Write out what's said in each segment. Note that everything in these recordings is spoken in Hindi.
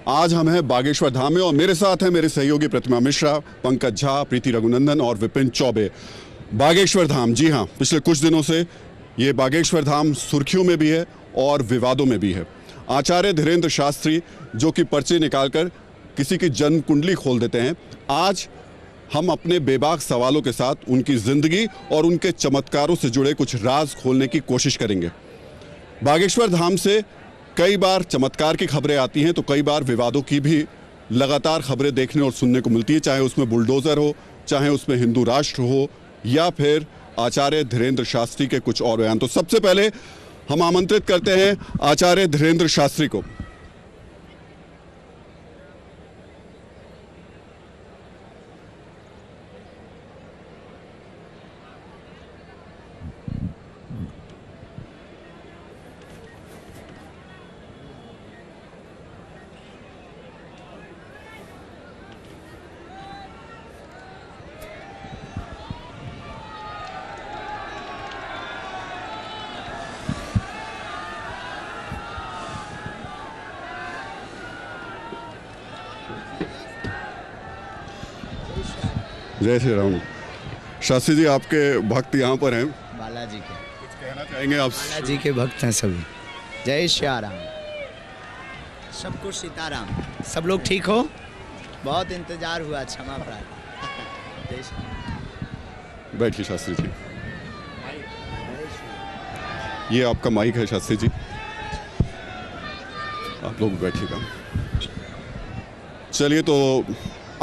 आज हम हैं बागेश्वर धाम में और मेरे साथ हैं मेरे सहयोगी प्रतिमा मिश्रा, पंकज झा, प्रीति रघुनंदन और विपिन चौबे। बागेश्वर धाम, जी हाँ, पिछले कुछ दिनों से ये बागेश्वर धाम सुर्खियों में भी है और विवादों में भी है। आचार्य धीरेन्द्र शास्त्री जो कि पर्चे निकालकर किसी की जन्म कुंडली खोल देते हैं, आज हम अपने बेबाक सवालों के साथ उनकी जिंदगी और उनके चमत्कारों से जुड़े कुछ राज खोलने की कोशिश करेंगे। बागेश्वर धाम से कई बार चमत्कार की खबरें आती हैं तो कई बार विवादों की भी लगातार खबरें देखने और सुनने को मिलती है, चाहे उसमें बुलडोज़र हो, चाहे उसमें हिंदू राष्ट्र हो या फिर आचार्य धीरेन्द्र शास्त्री के कुछ और बयान। तो सबसे पहले हम आमंत्रित करते हैं आचार्य धीरेन्द्र शास्त्री को। जय श्री राम। शास्त्री जी, आपके भक्त यहाँ पर हैं, बालाजी के कुछ कहना चाहेंगे आप? बालाजी के भक्त हैं सभी। जय श्री राम, सबको सीताराम। सब लोग ठीक हो? बहुत इंतजार हुआ, क्षमा प्रार्थना। जय श्री। बैठिए शास्त्री जी, ये आपका माइक है शास्त्री जी, आप लोग बैठिएगा। चलिए, तो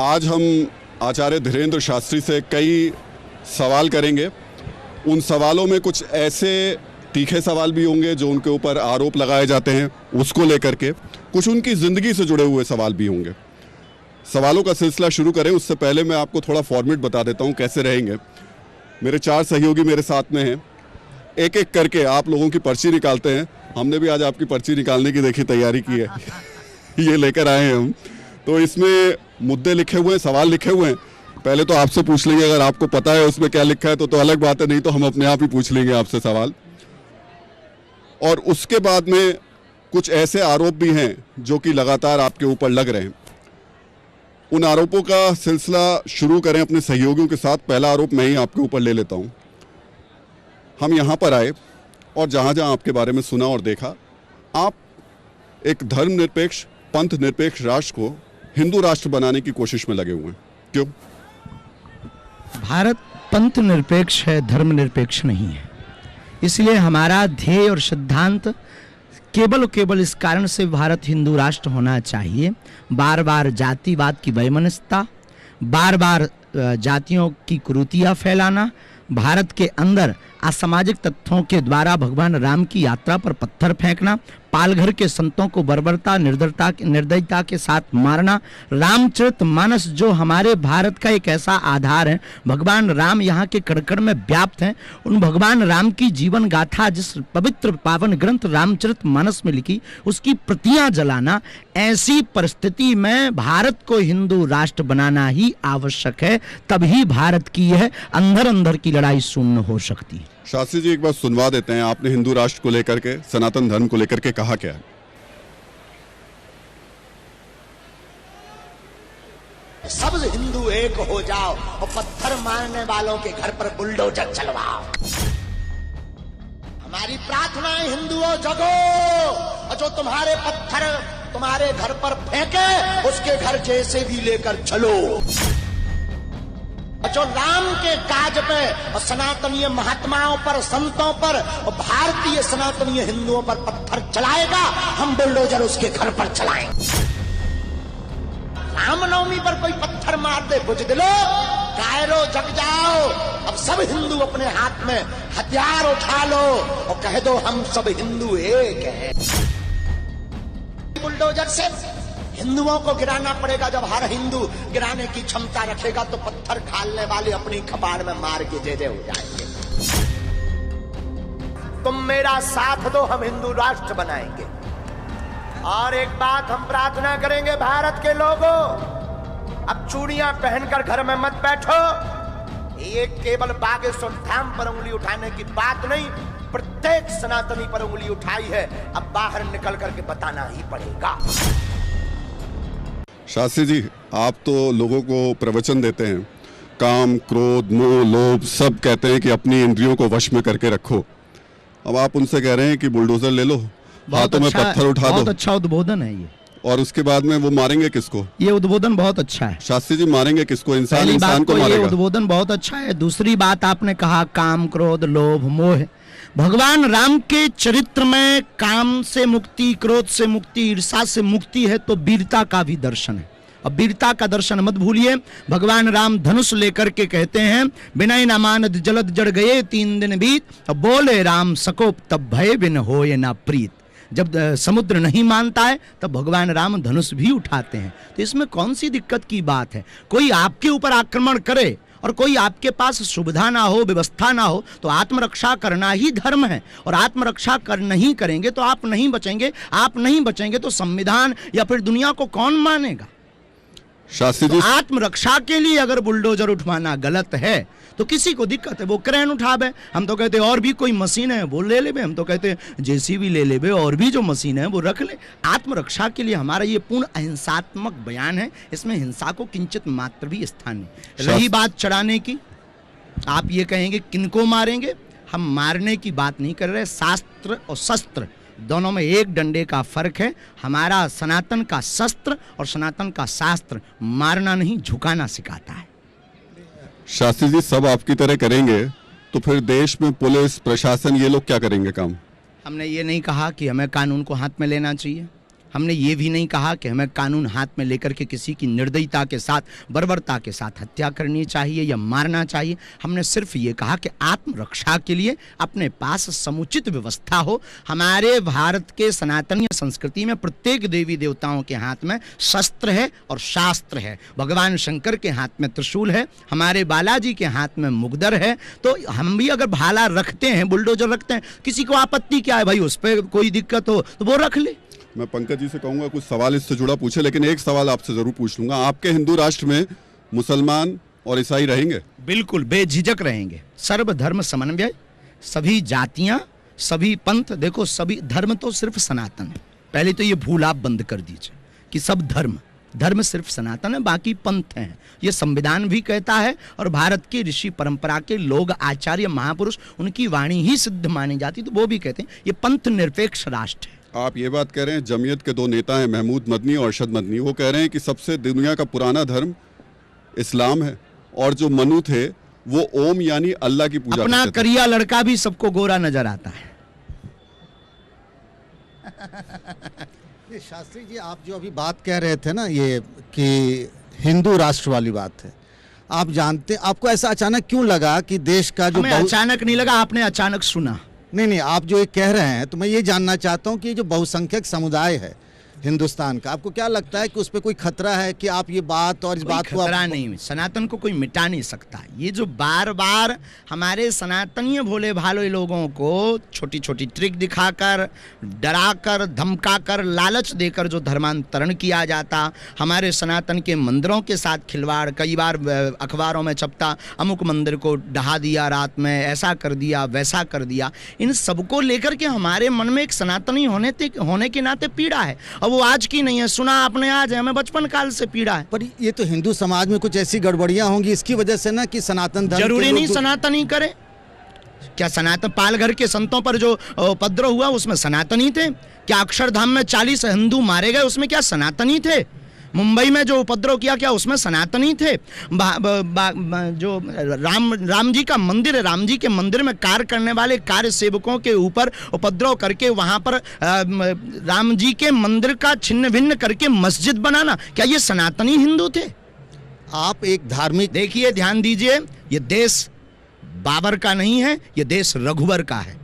आज हम आचार्य धीरेन्द्र शास्त्री से कई सवाल करेंगे। उन सवालों में कुछ ऐसे तीखे सवाल भी होंगे जो उनके ऊपर आरोप लगाए जाते हैं, उसको लेकर के कुछ उनकी ज़िंदगी से जुड़े हुए सवाल भी होंगे। सवालों का सिलसिला शुरू करें उससे पहले मैं आपको थोड़ा फॉर्मेट बता देता हूँ कैसे रहेंगे। मेरे 4 सहयोगी मेरे साथ में हैं, एक एक करके आप लोगों की पर्ची निकालते हैं। हमने भी आज आपकी पर्ची निकालने की देखी तैयारी की है ये लेकर आए हैं हम। तो इसमें मुद्दे लिखे हुए हैं, सवाल लिखे हुए हैं। पहले तो आपसे पूछ लेंगे, अगर आपको पता है उसमें क्या लिखा है तो अलग बात है, नहीं तो हम अपने आप ही पूछ लेंगे आपसे सवाल। और उसके बाद में कुछ ऐसे आरोप भी हैं जो कि लगातार आपके ऊपर लग रहे हैं। उन आरोपों का सिलसिला शुरू करें अपने सहयोगियों के साथ। पहला आरोप मैं ही आपके ऊपर ले लेता हूँ। हम यहाँ पर आए और जहाँ जहाँ आपके बारे में सुना और देखा, आप एक धर्मनिरपेक्ष, पंथ निरपेक्ष राष्ट्र को हिंदू राष्ट्र बनाने की कोशिश में लगे हुए हैं। क्यों? भारत पंथ निरपेक्ष है, धर्म निरपेक्ष नहीं है। इसलिए हमारा ध्येय और सिद्धांत केवल इस कारण से भारत हिंदू राष्ट्र होना चाहिए। बार बार जातिवाद की वैमनस्यता, बार बार जातियों की कुरीतियां फैलाना, भारत के अंदर असामाजिक तत्वों के द्वारा भगवान राम की यात्रा पर पत्थर फेंकना, पालघर के संतों को बर्बरता निर्दयता के साथ मारना, रामचरितमानस जो हमारे भारत का एक ऐसा आधार है, भगवान राम यहाँ के कण में व्याप्त हैं, उन भगवान राम की जीवन गाथा जिस पवित्र पावन ग्रंथ रामचरितमानस में लिखी, उसकी प्रतियां जलाना। ऐसी परिस्थिति में भारत को हिंदू राष्ट्र बनाना ही आवश्यक है, तभी भारत की यह अंदर की लड़ाई शून्य हो सकती है। शास्त्री जी, एक बार सुनवा देते हैं, आपने हिंदू राष्ट्र को लेकर के, सनातन धर्म को लेकर के कहा क्या है? सब हिंदू एक हो जाओ और पत्थर मारने वालों के घर पर बुलडोजर चलवाओ। हमारी प्रार्थना है, हिंदुओं जगो, और जो तुम्हारे पत्थर तुम्हारे घर पर फेंके उसके घर जैसे भी लेकर चलो। जो राम के काज पे और सनातनीय महात्माओं पर, संतों पर और भारतीय सनातनीय हिंदुओं पर पत्थर चलाएगा, हम बुलडोजर उसके घर पर चलाएंगे। रामनवमी पर कोई पत्थर मार दे, बुजदिलो, कायरो, जग जाओ। अब सब हिंदू अपने हाथ में हथियार उठा लो और कह दो हम सब हिंदू एक हैं। बुलडोजर से हिंदुओं को गिराना पड़ेगा। जब हर हिंदू गिराने की क्षमता रखेगा तो पत्थर खालने वाले अपनी कपाड़ में मार के जे हो जाएंगे। तुम मेरा साथ दो, हम हिंदू राष्ट्र बनाएंगे। और एक बात हम प्रार्थना करेंगे भारत के लोगों, अब चूड़ियां पहनकर घर में मत बैठो। ये केवल बागेश्वर धाम पर उंगली उठाने की बात नहीं, प्रत्येक सनातनी पर उंगली उठाई है। अब बाहर निकल करके बताना ही पड़ेगा। शास्त्री जी, आप तो लोगों को प्रवचन देते हैं, काम, क्रोध, मोह, लोभ सब कहते हैं कि अपनी इंद्रियों को वश में करके रखो। अब आप उनसे कह रहे हैं कि बुलडोजर ले लो, हाथों में पत्थर उठा दो। बहुत अच्छा उद्बोधन है ये। और उसके बाद में वो मारेंगे किसको? ये उद्बोधन बहुत अच्छा है। शास्त्री जी, मारेंगे किसको? इंसान पहली इंसान बात को तो ये मारेगा। उद्बोधन बहुत अच्छा है। दूसरी बात आपने कहा काम, क्रोध, लोभ, मोह। भगवान राम के चरित्र में काम से मुक्ति, क्रोध से मुक्ति, ईर्षा से मुक्ति है, तो वीरता का भी दर्शन है। अब वीरता का दर्शन मत भूलिए। भगवान राम धनुष लेकर के कहते हैं, बिनय न मानद जलद जड़ गए 3 दिन बीत, अब बोले राम सकोप तब भय बिन होए ना प्रीत। जब समुद्र नहीं मानता है तब भगवान राम धनुष भी उठाते हैं। तो इसमें कौन सी दिक्कत की बात है? कोई आपके ऊपर आक्रमण करे और कोई आपके पास सुविधा ना हो, व्यवस्था ना हो, तो आत्मरक्षा करना ही धर्म है। और आत्मरक्षा नहीं करेंगे तो आप नहीं बचेंगे। आप नहीं बचेंगे तो संविधान या फिर दुनिया को कौन मानेगा? शास्त्री जी, तो आत्मरक्षा के लिए अगर बुलडोजर उठवाना गलत है तो किसी को दिक्कत है वो क्रेन उठावे। हम तो कहते और भी कोई मशीन है वो ले लेबे। हम तो कहते जेसीबी ले लेबे, और भी जो मशीन है वो रख ले। आत्मरक्षा के लिए हमारा ये पूर्ण अहिंसात्मक बयान है। इसमें हिंसा को किंचित मात्र भी स्थान नहीं। रही बात चढ़ाने की, आप ये कहेंगे किनको मारेंगे? हम मारने की बात नहीं कर रहे। शास्त्र और शस्त्र दोनों में एक डंडे का फर्क है। हमारा सनातन का शस्त्र और सनातन का शास्त्र मारना नहीं, झुकाना सिखाता है। शास्त्री जी, सब आपकी तरह करेंगे तो फिर देश में पुलिस प्रशासन ये लोग क्या करेंगे काम? हमने ये नहीं कहा कि हमें कानून को हाथ में लेना चाहिए। हमने ये भी नहीं कहा कि हमें कानून हाथ में लेकर के किसी की निर्दयता के साथ, बर्बरता के साथ हत्या करनी चाहिए या मारना चाहिए। हमने सिर्फ ये कहा कि आत्मरक्षा के लिए अपने पास समुचित व्यवस्था हो। हमारे भारत के सनातनीय संस्कृति में प्रत्येक देवी देवताओं के हाथ में शस्त्र है और शास्त्र है। भगवान शंकर के हाथ में त्रिशूल है, हमारे बालाजी के हाथ में मुगदर है। तो हम भी अगर भाला रखते हैं, बुलडोजर रखते हैं, किसी को आपत्ति क्या है भाई? उस पर कोई दिक्कत हो तो वो रख ले। मैं पंकज जी से कहूंगा कुछ सवाल इससे जुड़ा पूछे, लेकिन एक सवाल आपसे जरूर पूछ लूंगा। आपके हिंदू राष्ट्र में मुसलमान और ईसाई रहेंगे? बिल्कुल बेझिझक रहेंगे। सर्वधर्म समन्वय, सभी जातियां, सभी पंथ। देखो, सभी धर्म तो सिर्फ सनातन है। पहले तो ये भूल आप बंद कर दीजिए कि सब धर्म सिर्फ सनातन है, बाकी पंथ हैं। ये संविधान भी कहता है और भारत की ऋषि परंपरा के लोग, आचार्य, महापुरुष, उनकी वाणी ही सिद्ध मानी जाती, तो वो भी कहते हैं ये पंथ निरपेक्ष राष्ट्र है। आप ये बात कह रहे हैं, जमीयत के 2 नेता हैं, महमूद मदनी और अरशद मदनी, वो कह रहे हैं कि सबसे दुनिया का पुराना धर्म इस्लाम है और जो मनु थे वो ओम यानी अल्लाह की पूजा अपना करते थे। करिया लड़का भी सबको गोरा नजर आता है। शास्त्री जी, आप जो अभी बात कह रहे थे ना, ये कि हिंदू राष्ट्र वाली बात है, आप जानते, आपको ऐसा अचानक क्यों लगा कि देश का जो हमें अचानक नहीं लगा, आपने अचानक सुना। नहीं, आप जो ये कह रहे हैं, तो मैं ये जानना चाहता हूँ कि जो बहुसंख्यक समुदाय है हिंदुस्तान का, आपको क्या लगता है कि उस पर कोई खतरा है कि आप ये बात और इस बात को खतरा नहीं, सनातन को कोई मिटा नहीं सकता। ये जो बार बार हमारे सनातनीय भोले भाले लोगों को छोटी छोटी ट्रिक दिखाकर, डराकर, धमकाकर, लालच देकर जो धर्मांतरण किया जाता, हमारे सनातन के मंदिरों के साथ खिलवाड़, कई बार अखबारों में छपता, अमुक मंदिर को ढहा दिया रात में, ऐसा कर दिया, वैसा कर दिया। इन सबको लेकर के हमारे मन में एक सनातनी होने के नाते पीड़ा है। अब वो आज की नहीं है, सुना आपने आज है, हमें बचपन काल से पीड़ा है। पर ये तो हिंदू समाज में कुछ ऐसी गड़बड़ियां होंगी इसकी वजह से ना कि सनातन धर्म जरूरी नहीं सनातनी करे। क्या सनातन पालघर के संतों पर जो उपद्रव हुआ उसमें सनातनी थे? क्या अक्षरधाम में 40 हिंदू मारे गए उसमें क्या सनातनी थे? मुंबई में जो उपद्रव किया क्या उसमें सनातनी थे? जो राम जी का मंदिर है, राम जी के मंदिर में कार्य करने वाले कार्य सेवकों के ऊपर उपद्रव करके वहां पर राम जी के मंदिर का छिन्न भिन्न करके मस्जिद बनाना, क्या ये सनातनी हिंदू थे? आप एक धार्मिक, देखिए, ध्यान दीजिए, ये देश बाबर का नहीं है, ये देश रघुवर का है।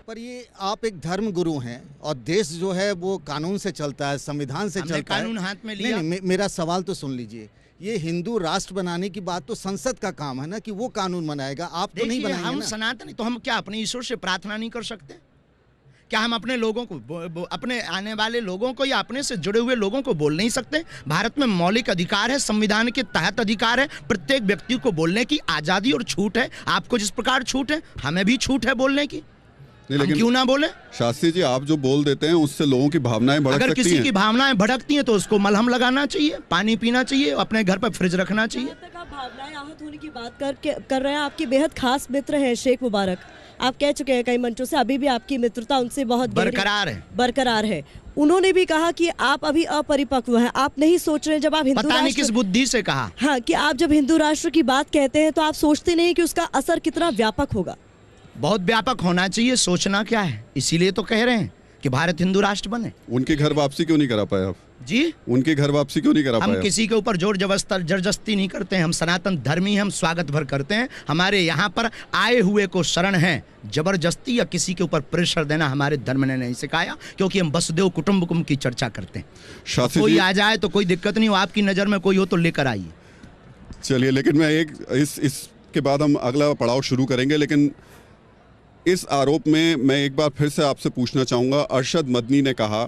पर ये आप एक धर्म गुरु हैं और देश जो है वो कानून से चलता है, संविधान से चलता है। कानून हाथ में लिया। नहीं, मेरा सवाल तो सुन लीजिए। ये हिंदू राष्ट्र बनाने की बात तो संसद का काम है ना, कि वो कानून बनाएगा, आप तो नहीं बनाएंगे। हम सनातनी तो हम क्या अपने ईश्वर से प्रार्थना नहीं कर सकते? क्या हम अपने लोगों को, अपने आने वाले लोगों को या अपने से जुड़े हुए लोगों को बोल नहीं सकते? भारत में मौलिक अधिकार है, संविधान के तहत अधिकार है, प्रत्येक व्यक्ति को बोलने की आज़ादी और छूट है। आपको जिस प्रकार छूट है, हमें भी छूट है बोलने की। नहीं, हम लेकिन क्यों ना बोले? शास्त्री जी, आप जो बोल देते हैं उससे लोगों की भावनाएं भड़क अगर सकती किसी हैं। की भावनाएं भड़कती हैं तो उसको मलहम लगाना चाहिए, पानी पीना चाहिए, अपने घर पर फ्रिज रखना चाहिए। जहाँ तक आप भावनाएं आहत होने की बात कर रहे हैं, आपके बेहद खास मित्र हैं शेख मुबारक। आप कह चुके हैं कई मंचों से, अभी भी आपकी मित्रता उनसे बहुत गहरी बरकरार है। उन्होंने भी कहा कि आप अभी अपरिपक्व हैं, आप नहीं सोच रहे। जब आप हिंदू पता नहीं किस बुद्धि से कहा। हाँ, कि आप जब हिंदू राष्ट्र की बात कहते हैं तो आप सोचते नहीं कि उसका असर कितना व्यापक होगा। बहुत व्यापक होना चाहिए, सोचना क्या है। इसीलिए तो कह रहे हैं कि भारत हिंदू राष्ट्र बने। उनकी घर वापसी क्यों नहीं करा पाए आप जी? उनकी घर वापसी क्यों नहीं करा हम पाए? किसी के ऊपर जोर जबरदस्ती नहीं करते हैं। हम सनातन धर्मी हैं, हम स्वागत भर करते हैं। हमारे यहाँ पर आए हुए को शरण है। जबरदस्ती या किसी के ऊपर प्रेशर देना हमारे धर्म ने नहीं सिखाया, क्योंकि हम वसुदेव कुटुंबकम की चर्चा करते हैं। शास्त्री कोई जी, आ जाए तो कोई दिक्कत नहीं हो, आपकी नज़र में कोई हो तो लेकर आइए। चलिए, लेकिन मैं इसके बाद हम अगला पड़ाव शुरू करेंगे। लेकिन इस आरोप में मैं एक बार फिर से आपसे पूछना चाहूँगा। अरशद मदनी ने कहा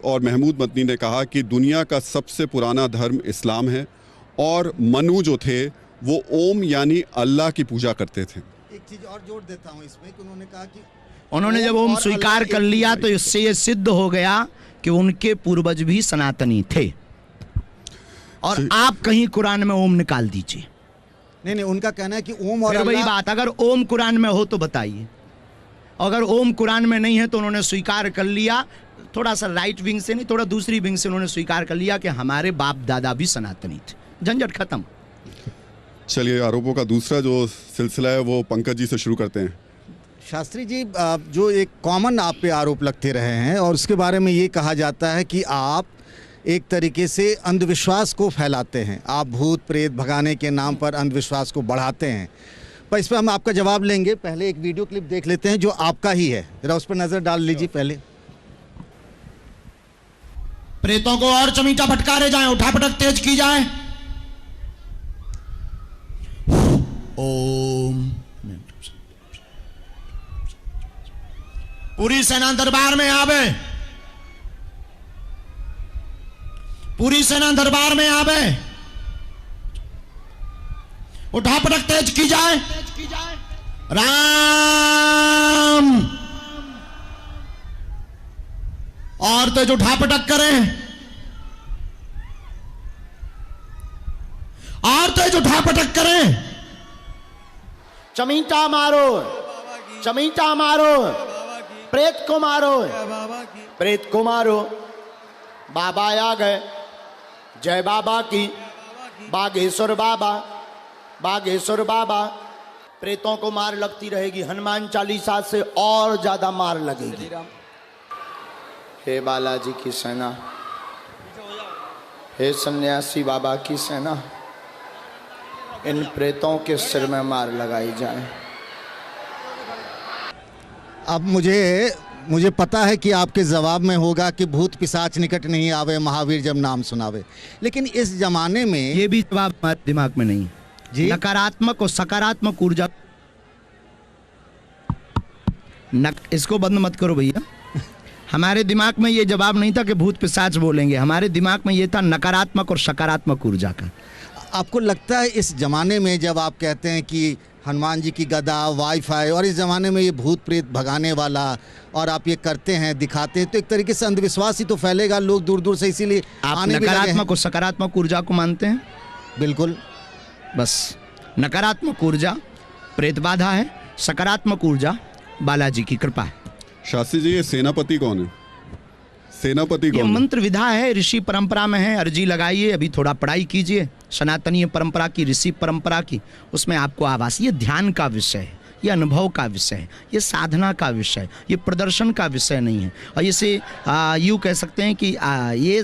और महमूद मदनी ने कहा कि दुनिया का सबसे पुराना धर्म इस्लाम है, और मनु जो थे वो ओम यानी अल्लाह की पूजा करते थे। एक चीज और जोड़ देता हूँ इसमें कि उन्होंने कहा कि उन्होंने जब ओम और स्वीकार अल्लाह कर एक लिया ही तो इससे ये सिद्ध हो गया कि उनके पूर्वज भी सनातनी थे। और आप कहीं कुरान में ओम निकाल दीजिए। नहीं, उनका कहना है कि ओम और फिर वही अल्लाह। बात, अगर ओम कुरान में हो तो बताइए। अगर ओम कुरान में नहीं है तो उन्होंने स्वीकार कर लिया, थोड़ा सा राइट विंग से नहीं, थोड़ा दूसरी विंग से उन्होंने स्वीकार कर लिया कि हमारे बाप दादा भी सनातनी थे। झंझट खत्म। चलिए, आरोपों का दूसरा जो सिलसिला है वो पंकज जी से शुरू करते हैं। शास्त्री जी, जो एक कॉमन आप पे आरोप लगते रहे हैं और उसके बारे में ये कहा जाता है कि आप एक तरीके से अंधविश्वास को फैलाते हैं। आप भूत प्रेत भगाने के नाम पर अंधविश्वास को बढ़ाते हैं। पर इस पर हम आपका जवाब लेंगे। पहले एक वीडियो क्लिप देख लेते हैं जो आपका ही है, जरा उस पर नज़र डाल लीजिए पहले। प्रेतों को और चमीटा फटकारे जाएं, उठापटक तेज की जाए। ओम। पूरी सेना दरबार में आवे, पूरी सेना दरबार में आवे। उठापटक तेज की जाए। राम। और तेज उठापटक करें, और तेज उठापटक करें। चमीटा मारो, चमीटा मारो, प्रेत को मारो, प्रेत को मारो। बाबा आ गए, जय बाबा की, बागेश्वर बाबा, बागेश्वर बाबा। प्रेतों को मार लगती रहेगी, हनुमान चालीसा से और ज्यादा मार लगेगी। हे बालाजी की सेना, हे सन्यासी बाबा की सेना, इन प्रेतों के सिर में मार लगाई जाए। अब मुझे पता है कि आपके जवाब में होगा कि भूत पिशाच निकट नहीं आवे, महावीर जब नाम सुनावे। लेकिन इस जमाने में ये भी जवाब हमारे दिमाग में नहीं जी। नकारात्मक और सकारात्मक ऊर्जा इसको बंद मत करो भैया। हमारे दिमाग में ये जवाब नहीं था कि भूत पिशाच बोलेंगे, हमारे दिमाग में ये था नकारात्मक और सकारात्मक ऊर्जा का। आपको लगता है इस ज़माने में जब आप कहते हैं कि हनुमान जी की गदा, वाईफाई, और इस ज़माने में ये भूत प्रेत भगाने वाला और आप ये करते हैं, दिखाते हैं, तो एक तरीके से अंधविश्वास ही तो फैलेगा, लोग दूर दूर से इसीलिए आप आने भी लगे हैं। नकारात्मक और सकारात्मक ऊर्जा को मानते हैं? बिल्कुल। बस नकारात्मक ऊर्जा प्रेत बाधा है, सकारात्मक ऊर्जा बालाजी की कृपा है। शास्त्री जी, ये सेनापति कौन है? सेनापति ये कौन है? मंत्र विधा है, ऋषि परंपरा में है। अर्जी लगाइए, अभी थोड़ा पढ़ाई कीजिए सनातनीय परंपरा की, ऋषि परंपरा की, उसमें आपको आवास। ये ध्यान का विषय है, ये अनुभव का विषय है, ये साधना का विषय है, ये प्रदर्शन का विषय नहीं है। और इसे यूँ कह सकते हैं कि ये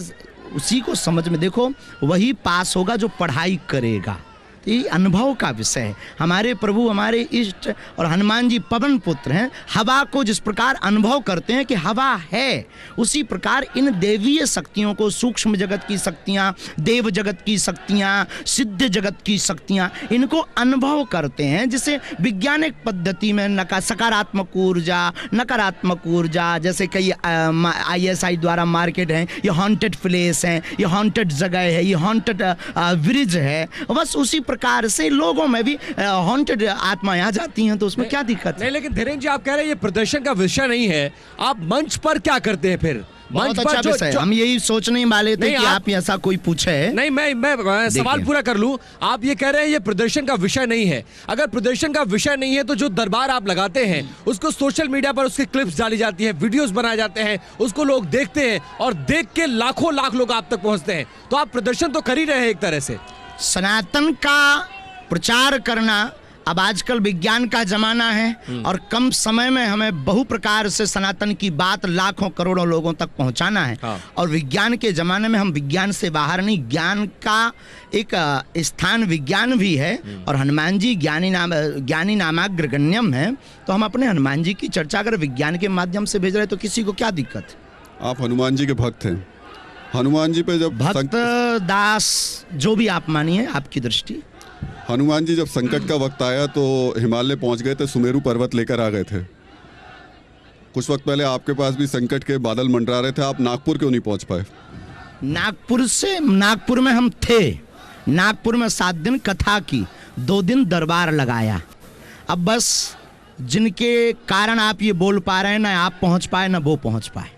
उसी को समझ में देखो, वही पास होगा जो पढ़ाई करेगा। ये अनुभव का विषय है। हमारे प्रभु, हमारे इष्ट और हनुमान जी पवन पुत्र हैं। हवा को जिस प्रकार अनुभव करते हैं कि हवा है, उसी प्रकार इन देवीय शक्तियों को, सूक्ष्म जगत की शक्तियाँ, देव जगत की शक्तियाँ, सिद्ध जगत की शक्तियाँ, इनको अनुभव करते हैं, जिसे वैज्ञानिक पद्धति में सकारात्मक ऊर्जा, नकारात्मक ऊर्जा, जैसे कई ISI द्वारा मार्केट हैं, ये हॉन्टेड प्लेस हैं, ये हॉन्टेड जगह है, ये हॉन्टेड ब्रिज है। बस उसी प्रकार से लोगों में भी हॉन्टेड आत्माएं आ जाती हैं, तो उसमें क्या दिक्कत है? नहीं, लेकिन धीरेन्द्र जी आप कह रहे हैं ये प्रदर्शन का विषय नहीं है, आप मंच पर क्या करते हैं फिर? बहुत अच्छा विषय है। हम यही सोचने वाले थे कि आप ऐसा कोई पूछे। नहीं, मैं सवाल पूरा कर लूं। आप ये कह रहे हैं ये प्रदर्शन का विषय नहीं है। अगर प्रदर्शन का विषय नहीं है तो जो दरबार आप लगाते हैं उसको सोशल मीडिया पर उसकी क्लिप्स डाली जाती है, वीडियोस बनाए जाते हैं, उसको लोग देखते हैं और देख के लाखों लाख लोग आप तक पहुंचते हैं, तो आप प्रदर्शन तो कर ही रहे हैं एक तरह से। सनातन का प्रचार करना, अब आजकल विज्ञान का जमाना है और कम समय में हमें बहु प्रकार से सनातन की बात लाखों करोड़ों लोगों तक पहुंचाना है। और विज्ञान के जमाने में हम विज्ञान से बाहर नहीं, ज्ञान का एक स्थान विज्ञान भी है और हनुमान जी ज्ञानी नामाग्र गण्यम है, तो हम अपने हनुमान जी की चर्चा अगर विज्ञान के माध्यम से भेज रहे तो किसी को क्या दिक्कत? आप हनुमान जी के भक्त हैं, हनुमान जी पे जब भक्त दास जो भी आप मानिए, आपकी दृष्टि। हनुमान जी जब संकट का वक्त आया तो हिमालय पहुंच गए थे, सुमेरु पर्वत लेकर आ गए थे। कुछ वक्त पहले आपके पास भी संकट के बादल मंडरा रहे थे, आप नागपुर क्यों नहीं पहुंच पाए? नागपुर में हम थे, नागपुर में 7 दिन कथा की, 2 दिन दरबार लगाया। अब बस जिनके कारण आप ये बोल पा रहे हैं, ना आप पहुंच पाए ना वो पहुंच पाए।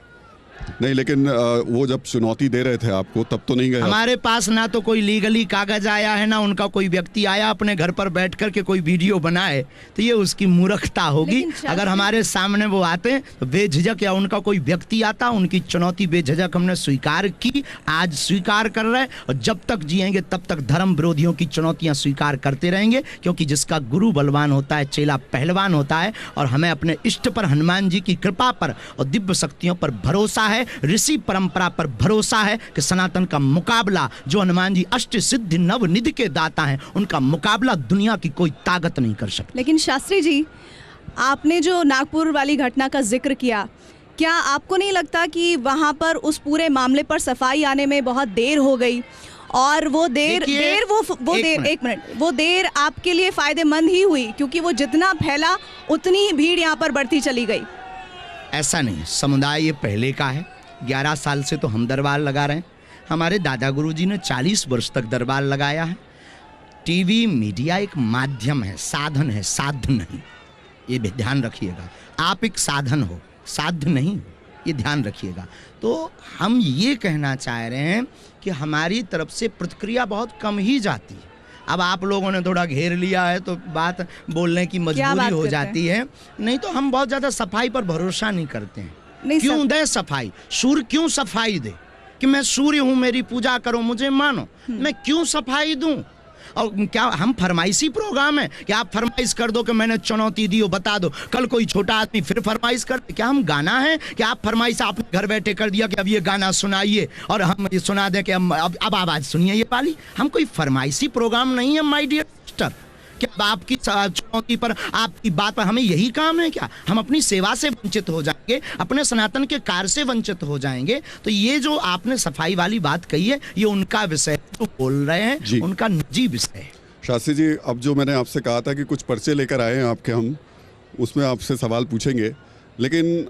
नहीं, लेकिन वो जब चुनौती दे रहे थे आपको तब तो नहीं गए? हमारे पास ना तो कोई लीगली कागज आया है, ना उनका कोई व्यक्ति आया अपने घर पर बैठ कर के कोई वीडियो बनाए, तो ये उसकी मूर्खता होगी। अगर हमारे सामने वो आते तो बेझिझक, या उनका कोई व्यक्ति आता, उनकी चुनौती बेझिझक हमने स्वीकार की, आज स्वीकार कर रहे हैं और जब तक जिएंगे तब तक धर्म विरोधियों की चुनौतियां स्वीकार करते रहेंगे, क्योंकि जिसका गुरु बलवान होता है चेला पहलवान होता है। और हमें अपने इष्ट पर, हनुमान जी की कृपा पर और दिव्य शक्तियों पर भरोसा है, ऋषि परंपरा पर भरोसा है कि सनातन का मुकाबला, जो हनुमान जी अष्ट सिद्धि नव निधि के दाता हैं, उनका मुकाबला दुनिया की कोई ताकत नहीं कर सकती। लेकिन शास्त्री जी, आपने जो नागपुर वाली घटना का जिक्र किया, क्या आपको नहीं लगता कि वहां पर उस पूरे मामले पर सफाई आने में बहुत देर हो गई? और वो देर आपके लिए फायदेमंद ही हुई, क्योंकि वो जितना फैला उतनी भीड़ यहाँ पर बढ़ती चली गई। ऐसा नहीं, समुदाय ये पहले का है। 11 साल से तो हम दरबार लगा रहे हैं, हमारे दादा गुरुजी ने 40 वर्ष तक दरबार लगाया है। टीवी मीडिया एक माध्यम है, साधन है, साध्य नहीं, ये भी ध्यान रखिएगा। आप एक साधन हो, साध्य नहीं, ये ध्यान रखिएगा। तो हम ये कहना चाह रहे हैं कि हमारी तरफ से प्रतिक्रिया बहुत कम ही जाती है। अब आप लोगों ने थोड़ा घेर लिया है तो बात बोलने की मजबूरी हो जाती है, नहीं तो हम बहुत ज़्यादा सफाई पर भरोसा नहीं करते हैं। क्यों दे सफाई? सूर्य क्यों सफाई दे कि मैं सूर्य हूँ, मेरी पूजा करो, मुझे मानो? मैं क्यों सफाई दूं? और क्या हम फरमाइशी प्रोग्राम है कि आप फरमाइश कर दो कि मैंने चुनौती दी हो, बता दो, कल कोई छोटा आदमी फिर फरमाइश कर? क्या हम गाना है कि आप फरमाइश आपने घर बैठे कर दिया कि अब ये गाना सुनाइए और हम ये सुना दें कि अब आवाज़ सुनिए ये वाली? हम कोई फरमाइशी प्रोग्राम नहीं है माय डियर सिस्टर। क्या आपकी चुनौती पर, आपकी बात पर हमें यही काम है क्या? हम अपनी सेवा से वंचित हो जाएंगे, अपने सनातन के कार्य से वंचित हो जाएंगे। तो ये जो आपने सफाई वाली बात कही है, ये उनका विषय जो बोल रहे हैं, उनका निजी विषय है। शास्त्री जी, अब जो मैंने आपसे कहा था कि कुछ पर्चे लेकर आए हैं आपके, हम उसमें आपसे सवाल पूछेंगे, लेकिन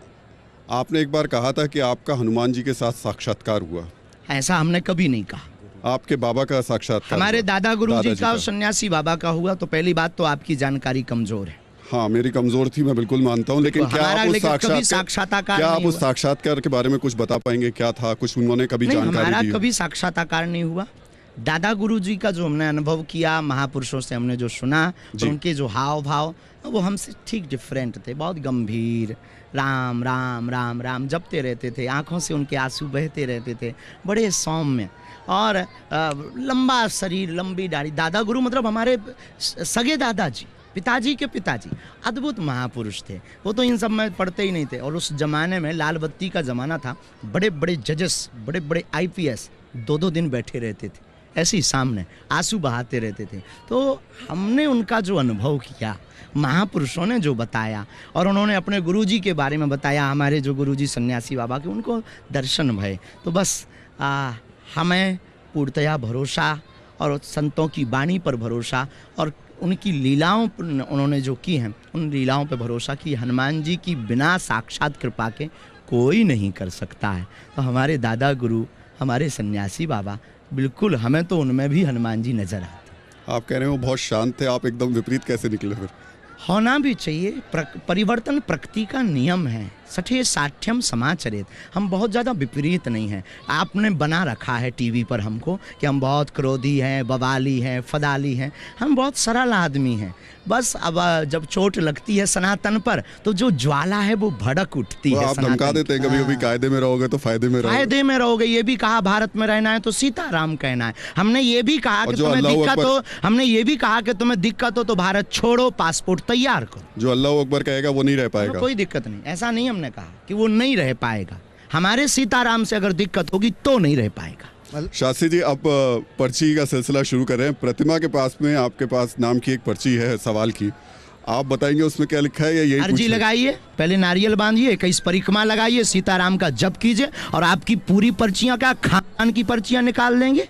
आपने एक बार कहा था कि आपका हनुमान जी के साथ साक्षात्कार हुआ। ऐसा हमने कभी नहीं कहा। आपके बाबा का साक्षात्कार? हमारे दादा गुरुजी का और सन्यासी बाबा का हुआ। तो पहली बात तो आपकी जानकारी कमजोर है। हाँ, मेरी कमजोर थी, मैं बिल्कुल मानता हूँ, लेकिन क्या आप उस साक्षात्कार के बारे में कुछ बता पाएंगे? क्या था, कुछ उन्होंने कभी जानकारी दी? हमारा कभी साक्षात्कार नहीं हुआ। दादा गुरुजी का जो हमने अनुभव किया, महापुरुषों से हमने जो सुना, तो उनके जो हाव भाव वो हमसे ठीक डिफरेंट थे, बहुत गंभीर, राम राम राम राम जपते रहते थे, आंखों से उनके आंसू बहते रहते थे, बड़े सौम्य और लंबा शरीर, लंबी दाढ़ी। दादा गुरु मतलब हमारे सगे दादाजी, पिताजी के पिताजी, अद्भुत महापुरुष थे। वो तो इन सब में पढ़ते ही नहीं थे। और उस जमाने में लाल बत्ती का ज़माना था, बड़े बड़े जजेस, बड़े बड़े IPS 2-2 दिन बैठे रहते थे ऐसे ही सामने, आंसू बहाते रहते थे। तो हमने उनका जो अनुभव किया, महापुरुषों ने जो बताया, और उन्होंने अपने गुरुजी के बारे में बताया, हमारे जो गुरुजी सन्यासी बाबा के, उनको दर्शन भय। तो बस हमें पूर्णतया भरोसा और संतों की वाणी पर भरोसा और उनकी लीलाओं पर उन्होंने जो की हैं, उन लीलाओं पर भरोसा कि हनुमान जी की बिना साक्षात कृपा के कोई नहीं कर सकता है। तो हमारे दादा गुरु, हमारे सन्यासी बाबा, बिल्कुल हमें तो उनमें भी हनुमान जी नजर आते। आप कह रहे हो बहुत शांत थे, आप एकदम विपरीत कैसे निकले फिर? होना भी चाहिए। परिवर्तन प्रकृति का नियम है। सठे साठ्यम समाचरित। हम बहुत ज़्यादा विपरीत नहीं हैं। आपने बना रखा है टीवी पर हमको कि हम बहुत क्रोधी हैं, बवाली हैं, फदाली हैं। हम बहुत सरल आदमी हैं। बस अब जब चोट लगती है सनातन पर तो जो ज्वाला है वो भड़क उठती है। आप धमका देते हैं कभी कभी, कायदे में रहोगे तो फायदे में रहोगे। फायदे में रहोगे ये भी कहा, भारत में रहना है तो सीताराम कहना है। हमने ये भी कहा कि तुम्हें दिक्कत हो, हमने ये भी कहा कि तुम्हें दिक्कत हो तो भारत छोड़ो, पासपोर्ट तैयार करो। जो अल्लाह अकबर कहेगा वो नहीं रह पाएगा। कोई दिक्कत नहीं, ऐसा नहीं हमने कहा कि वो नहीं रह पाएगा। हमारे सीताराम से अगर दिक्कत होगी तो नहीं रह पाएगा। शास्त्री जी, अब पर्ची का सिलसिला शुरू कर रहे हैं। प्रतिमा के पास में आपके पास नाम की एक पर्ची है सवाल की, आप बताएंगे उसमें क्या लिखा है या यही? अर्जी लगाइए, पहले नारियल बांधिए, 21 परिक्रमा लगाइए, सीताराम का जप कीजिए और आपकी पूरी पर्चियां का खानदान की पर्चियां निकाल लेंगे।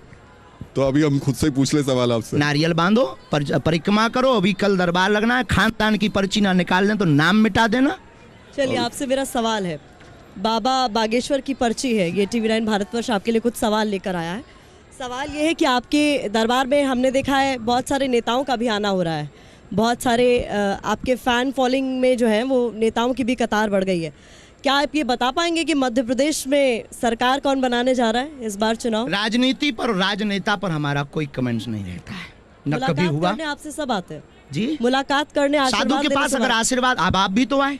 तो अभी हम खुद से पूछ ले सवाल आपसे। नारियल बांधो, परिक्रमा करो, अभी कल दरबार लगना है, खानदान की पर्ची ना निकाल लें तो नाम मिटा देना। चलिए आपसे मेरा सवाल है, बाबा बागेश्वर की पर्ची है, ये TV9 भारतवर्ष आपके लिए कुछ सवाल लेकर आया है। सवाल ये है कि आपके दरबार में हमने देखा है बहुत सारे नेताओं का भी आना हो रहा है, बहुत सारे आपके फ़ैन फॉलोइंग में जो है वो नेताओं की भी कतार बढ़ गई है। क्या आप ये बता पाएंगे कि मध्य प्रदेश में सरकार कौन बनाने जा रहा है इस बार चुनाव? राजनीति पर, राजनेता पर हमारा कोई कमेंट्स नहीं रहता है, न कभी हुआ। आपसे सब आते हैं जी, मुलाकात करने, साधु के पास अगर आशीर्वाद, अब आप भी तो आए,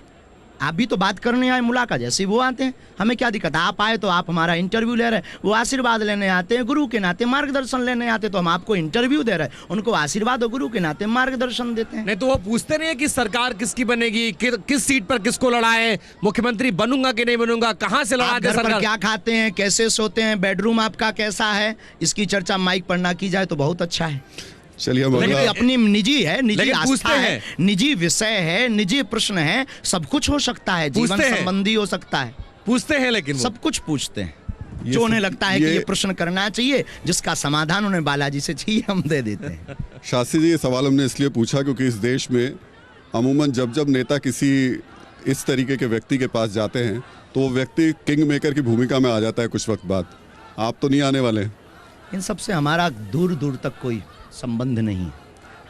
आप भी तो बात करने आए, मुलाकात जैसे वो आते हैं, हमें क्या दिक्कत? आप आए तो आप हमारा इंटरव्यू ले रहे हैं, वो आशीर्वाद लेने आते हैं, गुरु के नाते मार्गदर्शन लेने आते, तो हम आपको इंटरव्यू दे रहे हैं, उनको आशीर्वाद और गुरु के नाते मार्गदर्शन देते हैं। नहीं तो वो पूछते नहीं है कि सरकार किसकी बनेगी, किस सीट पर किसको लड़ाए, मुख्यमंत्री बनूंगा कि नहीं बनूंगा, कहाँ से लड़ा दे सरकार, क्या खाते हैं, कैसे सोते हैं, बेडरूम आपका कैसा है, इसकी चर्चा माइक पर ना की जाए तो बहुत अच्छा है। चलिए हम अपनी निजी है, निजी आस्था है, निजी विषय है, निजी प्रश्न है, सब कुछ हो सकता है, जीवन संबंधी हो सकता है। पूछते हैं, लेकिन सब कुछ पूछते हैं जो उन्हें लगता है कि ये प्रश्न करना चाहिए, जिसका समाधान उन्हें बालाजी से चाहिए हम दे देते हैं। शास्त्री जी, ये सवाल हमने इसलिए पूछा क्योंकि इस देश में अमूमन जब जब नेता किसी इस तरीके के व्यक्ति के पास जाते हैं तो वो व्यक्ति किंग मेकर की भूमिका में आ जाता है कुछ वक्त बाद। आप तो नहीं आने वाले? इन सबसे हमारा दूर दूर तक कोई संबंध नहीं है।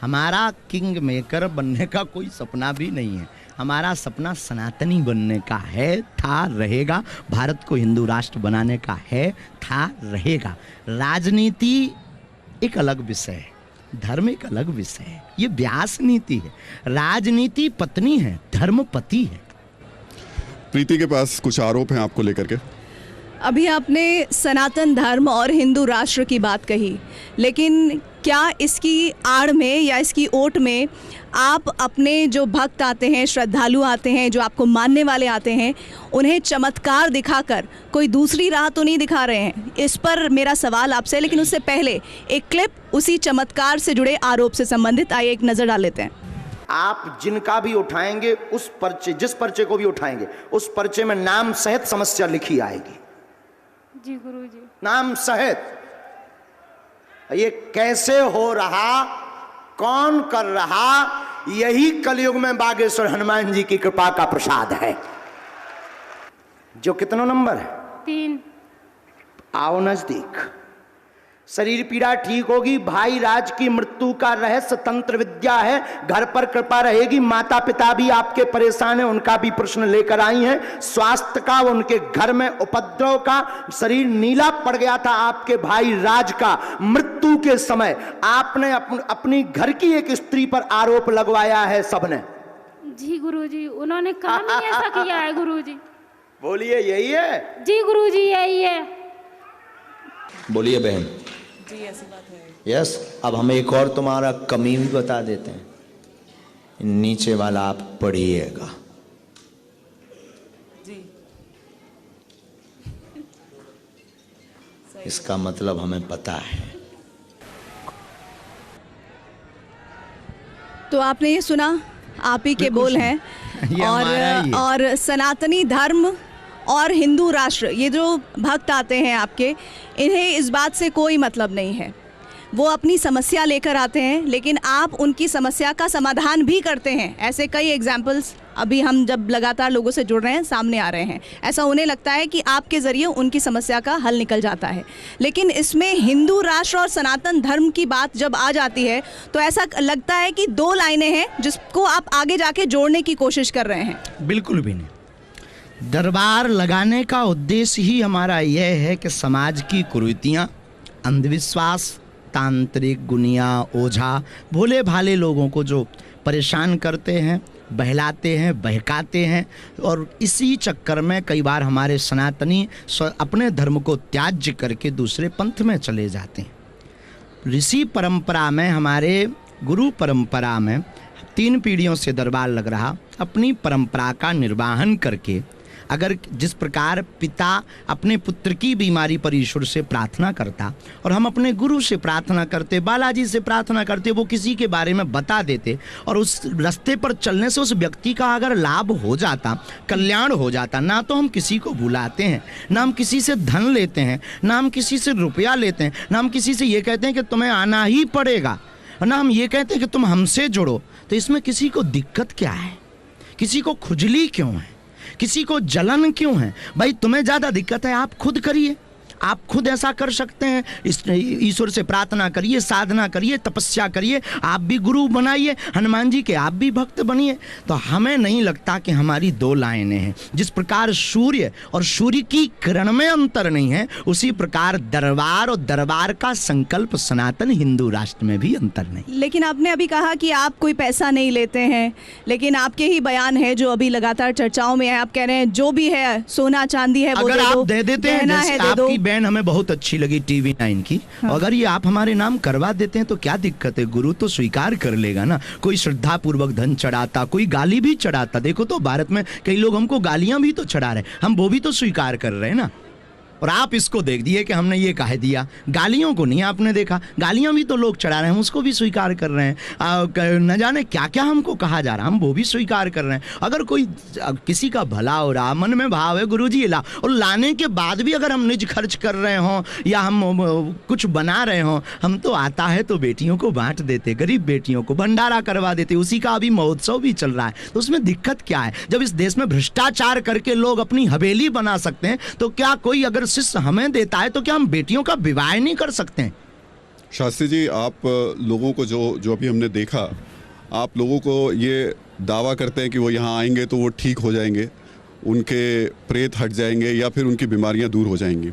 हमारा किंग मेकर बनने का कोई सपना भी नहीं है। हमारा सपना सनातनी बनने का है, था, रहेगा। भारत को हिंदू राष्ट्र बनाने का है, था, रहेगा। राजनीति एक अलग विषय है, धर्म एक अलग विषय है, ये व्यास नीति है। राजनीति पत्नी है, धर्म पति है। प्रीति के पास कुछ आरोप हैं आपको लेकर के। अभी आपने सनातन धर्म और हिंदू राष्ट्र की बात कही, लेकिन क्या इसकी आड़ में या इसकी ओट में आप अपने जो भक्त आते हैं, श्रद्धालु आते हैं, जो आपको मानने वाले आते हैं, उन्हें चमत्कार दिखाकर कोई दूसरी राह तो नहीं दिखा रहे हैं? इस पर मेरा सवाल आपसे, लेकिन उससे पहले एक क्लिप उसी चमत्कार से जुड़े आरोप से संबंधित, आइए एक नज़र डाल लेते हैं। आप जिनका भी उठाएंगे उस पर्चे, जिस पर्चे को भी उठाएंगे उस पर्चे में नाम सहित समस्या लिखी आएगी। जी गुरुजी, नाम सहित। ये कैसे हो रहा, कौन कर रहा, यही कलयुग में बागेश्वर हनुमान जी की कृपा का प्रसाद है। जो कितना नंबर है? 3। आओ नजदीक। शरीर पीड़ा ठीक होगी। भाई राज की मृत्यु का रहस्य तंत्र विद्या है। घर पर कृपा रहेगी। माता पिता भी आपके परेशान हैं, उनका भी प्रश्न लेकर आई हैं। स्वास्थ्य का, उनके घर में उपद्रव का, शरीर नीला पड़ गया था आपके भाई राज का मृत्यु के समय। आपने अपनी घर की एक स्त्री पर आरोप लगवाया है सबने। जी गुरुजी, उन्होंने काम ही ऐसा किया है गुरुजी। बोलिए, यही है? जी गुरुजी, यही है। बोलिए बहन। जी ऐसी बात है। यस, अब हम एक और तुम्हारा कमी भी बता देते हैं। नीचे वाला आप पढ़िएगा। जी इसका मतलब हमें पता है। तो आपने ये सुना, आप ही के बोल हैं। और सनातनी धर्म और हिंदू राष्ट्र, ये जो भक्त आते हैं आपके, इन्हें इस बात से कोई मतलब नहीं है। वो अपनी समस्या लेकर आते हैं, लेकिन आप उनकी समस्या का समाधान भी करते हैं। ऐसे कई एग्जाम्पल्स अभी हम जब लगातार लोगों से जुड़ रहे हैं सामने आ रहे हैं। ऐसा उन्हें लगता है कि आपके ज़रिए उनकी समस्या का हल निकल जाता है। लेकिन इसमें हिंदू राष्ट्र और सनातन धर्म की बात जब आ जाती है तो ऐसा लगता है कि दो लाइनें हैं जिसको आप आगे जाके जोड़ने की कोशिश कर रहे हैं। बिल्कुल भी नहीं। दरबार लगाने का उद्देश्य ही हमारा यह है कि समाज की कुरीतियाँ, अंधविश्वास, तांत्रिक, गुनिया, ओझा, भोले भाले लोगों को जो परेशान करते हैं, बहलाते हैं, बहकाते हैं, और इसी चक्कर में कई बार हमारे सनातनी अपने धर्म को त्याज्य करके दूसरे पंथ में चले जाते हैं। ऋषि परंपरा में, हमारे गुरु परंपरा में 3 पीढ़ियों से दरबार लग रहा। अपनी परंपरा का निर्वाहन करके अगर जिस प्रकार पिता अपने पुत्र की बीमारी पर ईश्वर से प्रार्थना करता और हम अपने गुरु से प्रार्थना करते, बालाजी से प्रार्थना करते, वो किसी के बारे में बता देते और उस रास्ते पर चलने से उस व्यक्ति का अगर लाभ हो जाता, कल्याण हो जाता, ना तो हम किसी को बुलाते हैं, ना हम किसी से धन लेते हैं, ना हम किसी से रुपया लेते हैं, ना हम किसी से ये कहते हैं कि तुम्हें आना ही पड़ेगा, और ना हम ये कहते हैं कि तुम हमसे जुड़ो, तो इसमें किसी को दिक्कत क्या है? किसी को खुजली क्यों है? किसी को जलन क्यों है? भाई तुम्हें ज़्यादा दिक्कत है, आप खुद करिए, आप खुद ऐसा कर सकते हैं। ईश्वर से प्रार्थना करिए, साधना करिए, तपस्या करिए, आप भी गुरु बनाइए, हनुमान जी के आप भी भक्त बनिए। तो हमें नहीं लगता कि हमारी 2 लाइनें हैं। जिस प्रकार सूर्य और सूर्य की किरण में अंतर नहीं है, उसी प्रकार दरबार और दरबार का संकल्प सनातन हिंदू राष्ट्र में भी अंतर नहीं। लेकिन आपने अभी कहा कि आप कोई पैसा नहीं लेते हैं, लेकिन आपके ही बयान है जो अभी लगातार चर्चाओं में है, आप कह रहे हैं जो भी है सोना चांदी है वो अगर आप दे देते हैं, जैसे आपकी बहन हमें बहुत अच्छी लगी TV9 की, हाँ। अगर ये आप हमारे नाम करवा देते हैं तो क्या दिक्कत है? गुरु तो स्वीकार कर लेगा ना। कोई श्रद्धा पूर्वक धन चढ़ाता, कोई गाली भी चढ़ाता। देखो तो भारत में कई लोग हमको गालियां भी तो चढ़ा रहे हैं, हम वो भी तो स्वीकार कर रहे हैं ना। और आप इसको देख दिए कि हमने ये कह दिया, गालियों को नहीं आपने देखा, गालियां भी तो लोग चढ़ा रहे हैं, उसको भी स्वीकार कर रहे हैं। न जाने क्या क्या हमको कहा जा रहा है, हम वो भी स्वीकार कर रहे हैं। अगर कोई किसी का भला हो रहा, मन में भाव है गुरुजी ला, और लाने के बाद भी अगर हम निज खर्च कर रहे हों या हम कुछ बना रहे हों, हम तो आता है तो बेटियों को बांट देते, गरीब बेटियों को भंडारा करवा देते, उसी का अभी महोत्सव भी चल रहा है। तो उसमें दिक्कत क्या है? जब इस देश में भ्रष्टाचार करके लोग अपनी हवेली बना सकते हैं, तो क्या कोई अगर शिष्य हमें देता है तो क्या हम बेटियों का विवाह नहीं कर सकते हैं? शास्त्री जी, आप लोगों को जो अभी हमने देखा, आप लोगों को ये दावा करते हैं कि वो यहाँ आएंगे तो वो ठीक हो जाएंगे, उनके प्रेत हट जाएंगे या फिर उनकी बीमारियां दूर हो जाएंगी।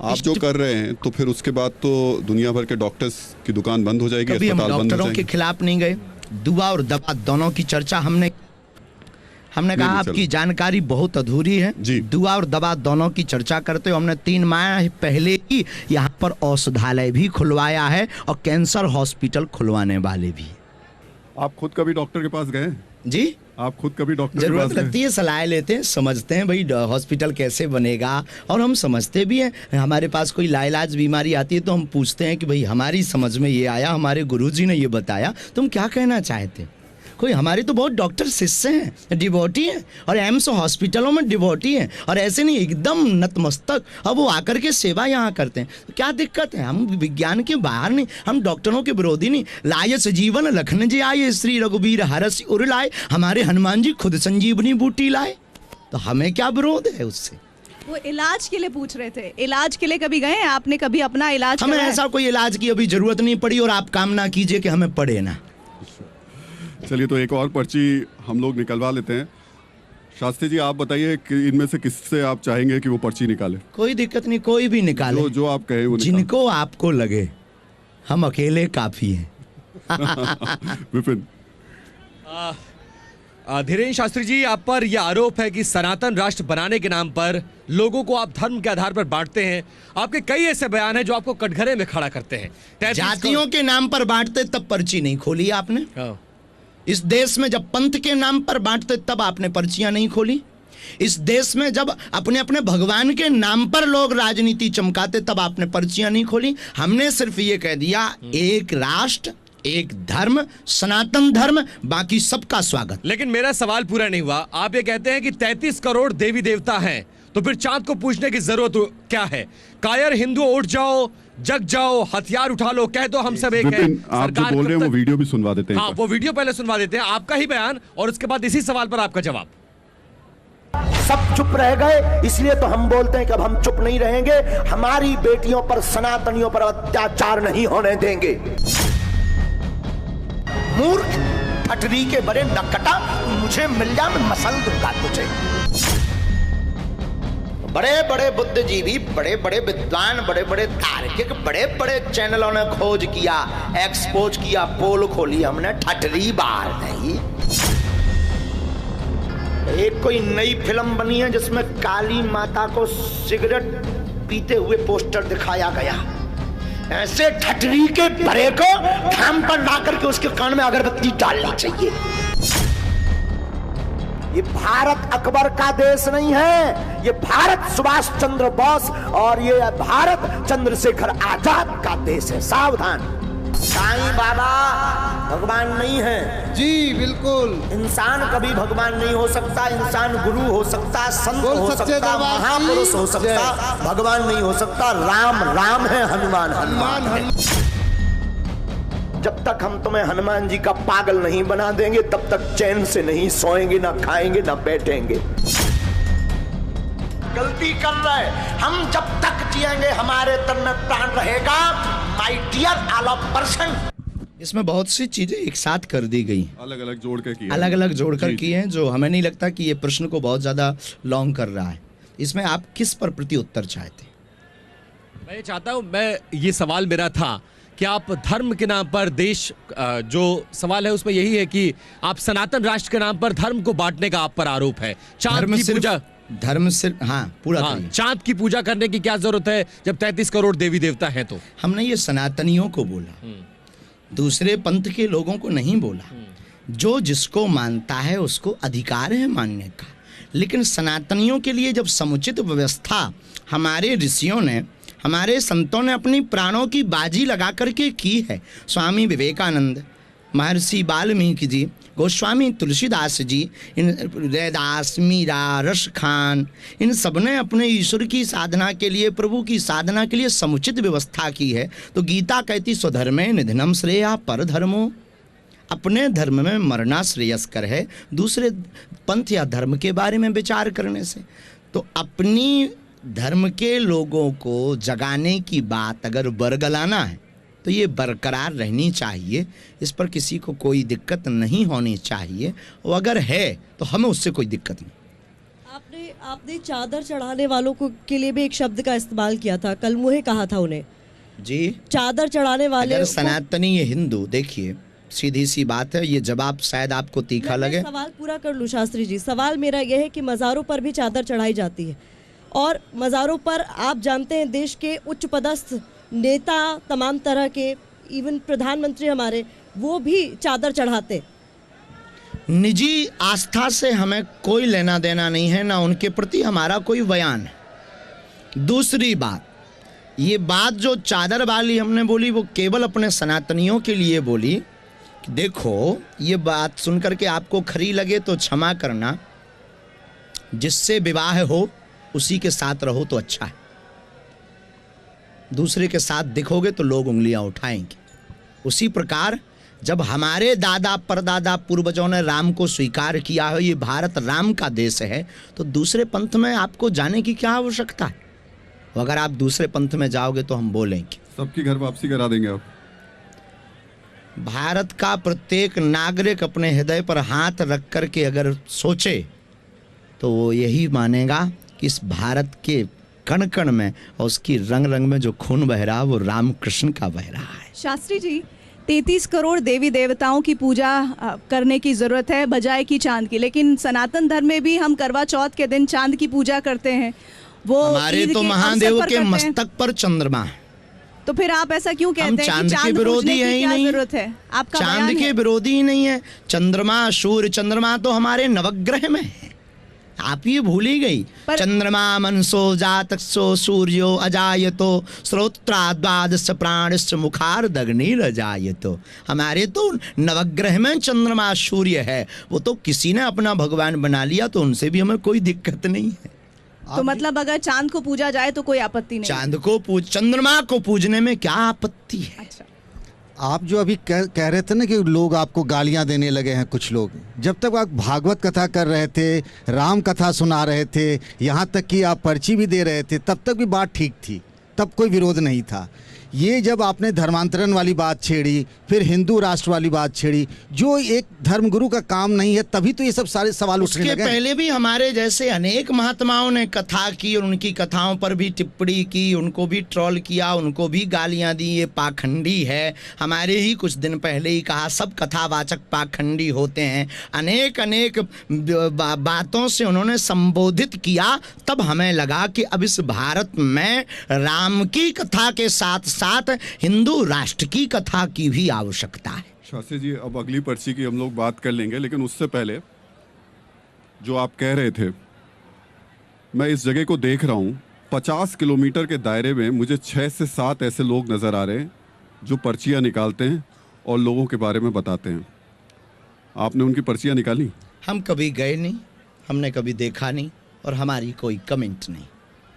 आप जो कर रहे हैं तो फिर उसके बाद तो दुनिया भर के डॉक्टर्स की दुकान बंद हो जाएगी, अस्पताल बंद हो जाएंगे। डॉक्टरों के खिलाफ नहीं गए, दुआ और दवा दोनों की चर्चा हमने कहा आपकी जानकारी बहुत अधूरी है। दुआ और दवा दोनों की चर्चा करते हो। हमने 3 माह पहले ही यहाँ पर औषधालय भी खुलवाया है और कैंसर हॉस्पिटल खुलवाने वाले भी। आप खुद कभी डॉक्टर के पास गए? जी, आप खुद कभी डॉक्टर जरूरत लगती है, सलाह लेते हैं, समझते हैं भाई हॉस्पिटल कैसे बनेगा, और हम समझते भी हैं। हमारे पास कोई लाइलाज बीमारी आती है तो हम पूछते हैं कि भाई हमारी समझ में ये आया, हमारे गुरुजी ने ये बताया, तुम क्या कहना चाहते? कोई हमारे तो बहुत डॉक्टर शिष्य हैं, डिवोटी हैं, और एम्स हॉस्पिटलों में डिवोटी हैं, और ऐसे नहीं एकदम नतमस्तक, अब वो आकर के सेवा यहाँ करते हैं। तो क्या दिक्कत है? हम विज्ञान के बाहर नहीं, हम डॉक्टरों के विरोधी नहीं। लाय सजीवन लखन जी आए, श्री रघुबीर हरस उर लाए, हमारे हनुमान जी खुद संजीवनी बूटी लाए, तो हमें क्या विरोध है उससे? वो इलाज के लिए पूछ रहे थे, इलाज के लिए कभी गए हैं आपने? कभी अपना इलाज? हमें ऐसा कोई इलाज की अभी जरूरत नहीं पड़ी, और आप कामना कीजिए कि हमें पड़े ना। चलिए, तो एक और पर्ची हम लोग निकलवा लेते हैं। शास्त्री जी, आप बताइए कि इनमें से किससे आप चाहेंगे कि वो पर्ची निकाले? कोई दिक्कत नहीं, कोई भी निकाले, जो आप कहे वो जिनको आपको लगे, हम अकेले काफी हैं। विपिन। धीरेन्द्र शास्त्री जी, आप पर यह आरोप है कि सनातन राष्ट्र बनाने के नाम पर लोगों को आप धर्म के आधार पर बांटते हैं। आपके कई ऐसे बयान हैं जो आपको कटघरे में खड़ा करते हैं। जातियों के नाम पर बांटते तब पर्ची नहीं खोली आपने। इस देश में जब पंथ के नाम पर बांटते तब आपने पर्चियां नहीं खोली। इस देश में जब अपने अपने भगवान के नाम पर लोग राजनीति चमकाते तब आपने पर्चियां नहीं खोली। हमने सिर्फ ये कह दिया, एक राष्ट्र, एक धर्म, सनातन धर्म, बाकी सबका स्वागत। लेकिन मेरा सवाल पूरा नहीं हुआ। आप ये कहते हैं कि 33 करोड़ देवी देवता हैं, तो फिर चांद को पूछने की जरूरत क्या है? कायर हिंदुओं उठ जाओ, जग जाओ, हथियार उठा लो, कह दो हम सब एक हैं। आप जो बोल रहे हैं वो वीडियो भी सुनवा देते हैं। हाँ, वो वीडियो पहले सुनवा देते हैं, आपका ही बयान, और उसके बाद इसी सवाल पर आपका जवाब। सब चुप रह गए, इसलिए तो हम बोलते हैं कि अब हम चुप नहीं रहेंगे, हमारी बेटियों पर, सनातनियों पर अत्याचार नहीं होने देंगे। मूर्ख, ठटरी के बड़े नकटा, मुझे मिल जा, मैं मसल दूंगा तुझे। बड़े बड़े बुद्धिजीवी, बड़े बड़े विद्वान, बड़े बड़े तार्किक, बड़े बड़े चैनलों ने खोज किया, एक्सपोज किया, पोल खोली, हमने ठटरी बार नहीं। एक कोई नई फिल्म बनी है जिसमें काली माता को सिगरेट पीते हुए पोस्टर दिखाया गया, ऐसे ठटरी के बड़े को थाम पर ला करके उसके कान में अगरबत्ती डालनी चाहिए। ये भारत अकबर का देश नहीं है, ये भारत सुभाष चंद्र बोस और ये भारत चंद्रशेखर आजाद का देश है। सावधान, साईं बाबा भगवान नहीं है जी, बिल्कुल। इंसान कभी भगवान नहीं हो सकता, इंसान गुरु हो सकता, संत हो सकता, महापुरुष हो सकता, भगवान नहीं हो सकता। राम राम है, हनुमान हनुमान है। जब तक हम तुम्हें हनुमान जी का पागल नहीं बना देंगे तब तक चैन से नहीं सोएंगे, ना खाएंगे, ना बैठेंगे। गलती कर रहे, हम जब तक जिएंगे हमारे तन में प्राण रहेगा। My dear all of person, इसमें बहुत सी चीजें एक साथ कर दी गई, अलग अलग जोड़कर की हैं, जो हमें नहीं लगता कि ये प्रश्न को बहुत ज्यादा लॉन्ग कर रहा है। इसमें आप किस पर प्रति उत्तर चाहते हैं? मैं ये चाहता हूं, मैं ये सवाल मेरा था कि आप धर्म के नाम पर देश, जो सवाल है उसमें यही है कि आप सनातन राष्ट्र के नाम पर धर्म को बांटने का आप पर आरोप है। चांद की पूजा, धर्म सिर्फ, हाँ पूरा हाँ, चांद की पूजा करने की क्या जरूरत है जब 33 करोड़ देवी देवता हैं? तो हमने ये सनातनियों को बोला, दूसरे पंथ के लोगों को नहीं बोला। जो जिसको मानता है उसको अधिकार है मानने का, लेकिन सनातनियों के लिए जब समुचित व्यवस्था हमारे ऋषियों ने, हमारे संतों ने अपनी प्राणों की बाजी लगा करके की है। स्वामी विवेकानंद, महर्षि वाल्मीकि जी, गोस्वामी तुलसीदास जी, इन रैदास, मीरा, रश खान, इन सब ने अपने ईश्वर की साधना के लिए, प्रभु की साधना के लिए समुचित व्यवस्था की है। तो गीता कहती स्वधर्मे निधनम श्रेया पर धर्मो, अपने धर्म में मरना श्रेयस्कर है दूसरे पंथ या धर्म के बारे में विचार करने से। तो अपनी धर्म के लोगों को जगाने की बात अगर बरगलाना है तो ये बरकरार रहनी चाहिए, इस पर किसी को कोई दिक्कत नहीं होनी चाहिए, और अगर है तो हमें उससे कोई दिक्कत नहीं। आपने चादर चढ़ाने वालों को के लिए भी एक शब्द का इस्तेमाल किया था, कल मुहे कहा था उन्हें जी, चादर चढ़ाने वाले। अगर सनातनी ये हिंदू, देखिए सीधी सी बात है, ये जवाब शायद आपको तीखा लगे। सवाल पूरा कर लूं शास्त्री जी, सवाल मेरा यह है कि मज़ारों पर भी चादर चढ़ाई जाती है, और मज़ारों पर आप जानते हैं देश के उच्च पदस्थ नेता, तमाम तरह के, इवन प्रधानमंत्री हमारे, वो भी चादर चढ़ाते। निजी आस्था से हमें कोई लेना देना नहीं है, ना उनके प्रति हमारा कोई बयान है। दूसरी बात, ये बात जो चादर वाली हमने बोली वो केवल अपने सनातनियों के लिए बोली। देखो, ये बात सुनकर के आपको खरी लगे तो क्षमा करना, जिससे विवाह हो उसी के साथ रहो तो अच्छा है, दूसरे के साथ दिखोगे तो लोग उंगलियां उठाएंगे। उसी प्रकार जब हमारे दादा परदादा पूर्वजों ने राम को स्वीकार किया है, ये भारत राम का देश है, तो दूसरे पंथ में आपको जाने की क्या आवश्यकता है? अगर आप दूसरे पंथ में जाओगे तो हम बोलेंगे, सबकी घर वापसी करा देंगे आप। भारत का प्रत्येक नागरिक अपने हृदय पर हाथ रख कर के अगर सोचे तो वो यही मानेगा कि इस भारत के कण कण में और उसकी रंग रंग में जो खून बह रहा है वो राम कृष्ण का बह रहा है। शास्त्री जी, 33 करोड़ देवी देवताओं की पूजा करने की ज़रूरत है बजाय कि चांद की, लेकिन सनातन धर्म में भी हम करवा चौथ के दिन चांद की पूजा करते हैं। वो हमारे तो महादेव के मस्तक पर चंद्रमा है, तो फिर आप ऐसा क्यों कहते हैं कि चांद के विरोधी है ही नहीं? जरूरत है आपका, चांद के विरोधी ही नहीं है। चंद्रमा, सूर्य, चंद्रमा तो हमारे नवग्रह में है, आप ये भूल ही गई। चंद्रमा मनसो जातसो सूर्यो अजायतो श्रोत्राद्वादश प्राणस्य मुखार्दग्निरजायतो। हमारे तो नवग्रह में चंद्रमा सूर्य है, वो तो किसी ने अपना भगवान बना लिया, तो उनसे भी हमें कोई दिक्कत नहीं है। तो मतलब अगर चांद को पूजा जाए तो कोई आपत्ति नहीं? चांद को चंद्रमा को पूजने में क्या आपत्ति है? अच्छा, आप जो अभी कह रहे थे ना कि लोग आपको गालियां देने लगे हैं कुछ लोग, जब तक आप भागवत कथा कर रहे थे, राम कथा सुना रहे थे, यहाँ तक कि आप पर्ची भी दे रहे थे, तब तक भी बात ठीक थी, तब कोई विरोध नहीं था। ये जब आपने धर्मांतरण वाली बात छेड़ी, फिर हिंदू राष्ट्र वाली बात छेड़ी, जो एक धर्मगुरु का काम नहीं है, तभी तो ये सब सारे सवाल उठने लगे। पहले भी हमारे जैसे अनेक महात्माओं ने कथा की और उनकी कथाओं पर भी टिप्पणी की, उनको भी ट्रोल किया, उनको भी गालियां दी, ये पाखंडी है। हमारे ही कुछ दिन पहले ही कहा सब कथावाचक पाखंडी होते हैं। अनेक अनेक बातों से उन्होंने संबोधित किया। तब हमें लगा कि अब इस भारत में राम की कथा के साथ साथ हिंदू राष्ट्र की कथा की भी आवश्यकता है। शास्त्री जी, अब अगली पर्ची की हम लोग बात कर लेंगे, लेकिन उससे पहले जो आप कह रहे थे, मैं इस जगह को देख रहा हूँ, 50 किलोमीटर के दायरे में मुझे 6 से 7 ऐसे लोग नज़र आ रहे हैं जो पर्चियाँ निकालते हैं और लोगों के बारे में बताते हैं। आपने उनकी पर्चियाँ निकाली? हम कभी गए नहीं, हमने कभी देखा नहीं और हमारी कोई कमेंट नहीं।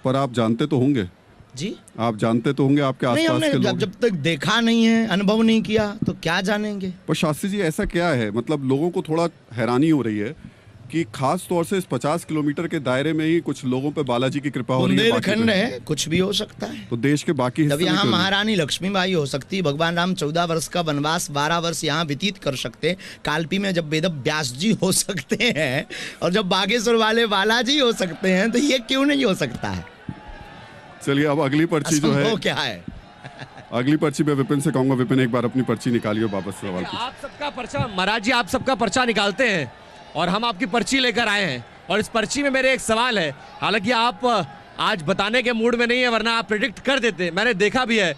पर आप जानते तो होंगे जी, आप जानते तो होंगे, आपके आसपास के लोग। जब तक देखा नहीं है, अनुभव नहीं किया, तो क्या जानेंगे। पर शास्त्री जी, ऐसा क्या है, मतलब लोगों को थोड़ा हैरानी हो रही है कि खास तौर से इस 50 किलोमीटर के दायरे में ही कुछ लोगों पे बालाजी की कृपा हो रही है। बुंदेलखंड है, कुछ भी हो सकता है। तो देश के बाकी हिस्से जब यहाँ महारानी लक्ष्मीबाई हो सकती, भगवान राम 14 वर्ष का वनवास 12 वर्ष यहाँ व्यतीत कर सकते, कालपी में जब वेद व्यास जी हो सकते हैं और जब बागेश्वर वाले बालाजी हो सकते हैं, तो ये क्यों नहीं हो सकता है। चलिए, अब अगली पर्ची जो है, क्या है अगली पर्ची में विपिन से कहूंगा, विपिन एक बार अपनी पर्ची निकालिए, वापस सवाल कीजिए। आप सबका पर्चा, महाराज जी आप सबका पर्चा निकालते हैं और हम आपकी पर्ची लेकर आए हैं, और इस पर्ची में मेरे एक सवाल है। हालांकि आप आज बताने के मूड में नहीं है, वरना आप प्रेडिक्ट कर देते, मैंने देखा भी है।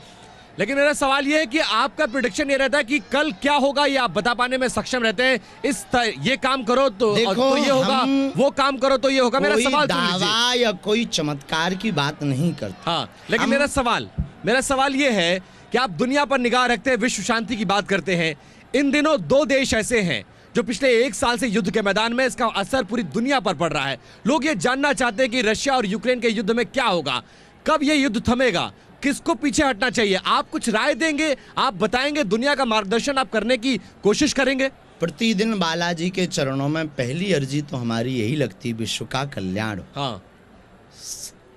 लेकिन मेरा सवाल ये है कि आपका प्रेडिक्शन ये रहता है कि कल क्या होगा, ये आप बता पाने में सक्षम रहते हैं। ये काम करो तो ये होगा, वो काम करो तो ये होगा। मेरा सवाल दावा या कोई चमत्कार की बात नहीं करता। हाँ, लेकिन मेरा सवाल ये है कि आप दुनिया पर निगाह रखते हैं, विश्व शांति की बात करते हैं। इन दिनों 2 देश ऐसे हैं जो पिछले 1 साल से युद्ध के मैदान में, इसका असर पूरी दुनिया पर पड़ रहा है। लोग ये जानना चाहते हैं कि रशिया और यूक्रेन के युद्ध में क्या होगा, कब ये युद्ध थमेगा, किसको पीछे हटना चाहिए। आप कुछ राय देंगे, आप बताएंगे, दुनिया का मार्गदर्शन आप करने की कोशिश करेंगे। प्रतिदिन बालाजी के चरणों में पहली अर्जी तो हमारी यही लगती, विश्व का कल्याण हो, हाँ,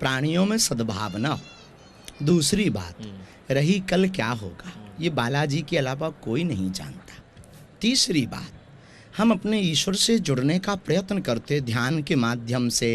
प्राणियों में सद्भावना हो। दूसरी बात रही कल क्या होगा, ये बालाजी के अलावा कोई नहीं जानता। तीसरी बात, हम अपने ईश्वर से जुड़ने का प्रयत्न करते ध्यान के माध्यम से,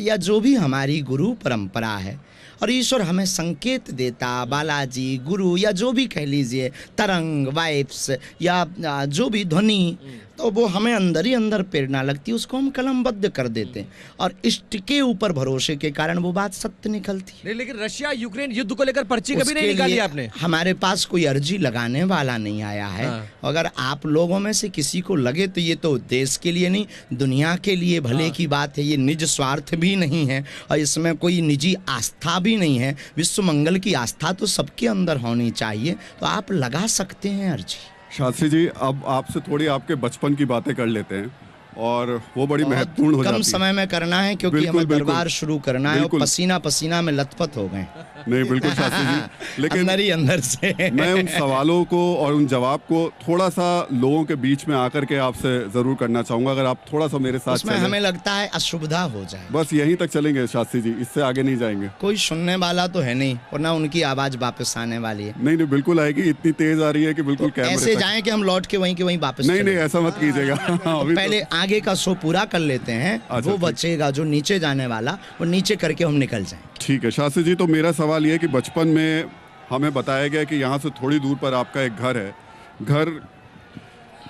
या जो भी हमारी गुरु परंपरा है, और ईश्वर हमें संकेत देता, बालाजी, गुरु या जो भी कह लीजिए, तरंग, वाइब्स या जो भी ध्वनि, तो वो हमें अंदर ही अंदर प्रेरणा लगती है, उसको हम कलमबद्ध कर देते हैं और इष्ट के ऊपर भरोसे के कारण वो बात सत्य निकलती है। लेकिन रशिया यूक्रेन युद्ध को लेकर पर्ची कभी नहीं निकाली आपने? हमारे पास कोई अर्जी लगाने वाला नहीं आया है। अगर आप लोगों में से किसी को लगे तो ये तो देश के लिए नहीं, दुनिया के लिए भले की बात है। ये निज स्वार्थ भी नहीं है और इसमें कोई निजी आस्था भी नहीं है। विश्व मंगल की आस्था तो सबके अंदर होनी चाहिए, तो आप लगा सकते हैं अर्जी। शास्त्री जी, अब आपसे थोड़ी आपके बचपन की बातें कर लेते हैं, और वो बड़ी महत्वपूर्ण हो जाती है। कम समय में करना है क्योंकि हमें दरबार शुरू करना है और पसीना पसीना में लथपथ हो गए। नहीं, बिल्कुल शास्त्री जी, लेकिन अंदर ही अंदर से मैं उन सवालों को और उन जवाब को थोड़ा सा लोगों के बीच में आकर के आपसे जरूर करना चाहूंगा, अगर आप थोड़ा सा मेरे साथ उसमें हमें लगता है असुविधा हो जाए। बस यहीं तक चलेंगे शास्त्री जी, इससे आगे नहीं जाएंगे। कोई सुनने वाला तो है नहीं और ना उनकी आवाज वापस आने वाली है। नहीं, बिल्कुल आएगी, इतनी तेज आ रही है कि बिल्कुल कैमरे ऐसे जाएं कि हम लौट के वहीं वापस। नहीं, ऐसा मत कीजिएगा। पहले आगे का शो पूरा कर लेते हैं, वो बचेगा जो नीचे जाने वाला, वो नीचे करके हम निकल जाएं। ठीक है शास्त्री जी, तो मेरा सवाल ये है कि बचपन में हमें बताया गया कि यहाँ से थोड़ी दूर पर आपका एक घर है। घर,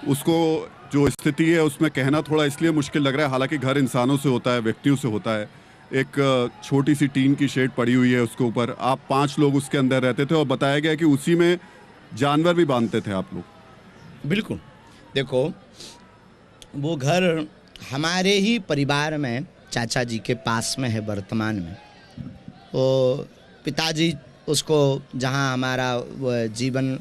उसको जो स्थिति है उसमें कहना थोड़ा इसलिए मुश्किल लग रहा है, हालांकि घर इंसानों से होता है, व्यक्तियों से होता है। एक छोटी सी टीन की शेड पड़ी हुई है, उसके ऊपर आप 5 लोग उसके अंदर रहते थे, और बताया गया कि उसी में जानवर भी बांधते थे आप लोग। बिल्कुल, देखो वो घर हमारे ही परिवार में चाचा जी के पास में है वर्तमान में। वो पिताजी उसको, जहाँ हमारा जीवन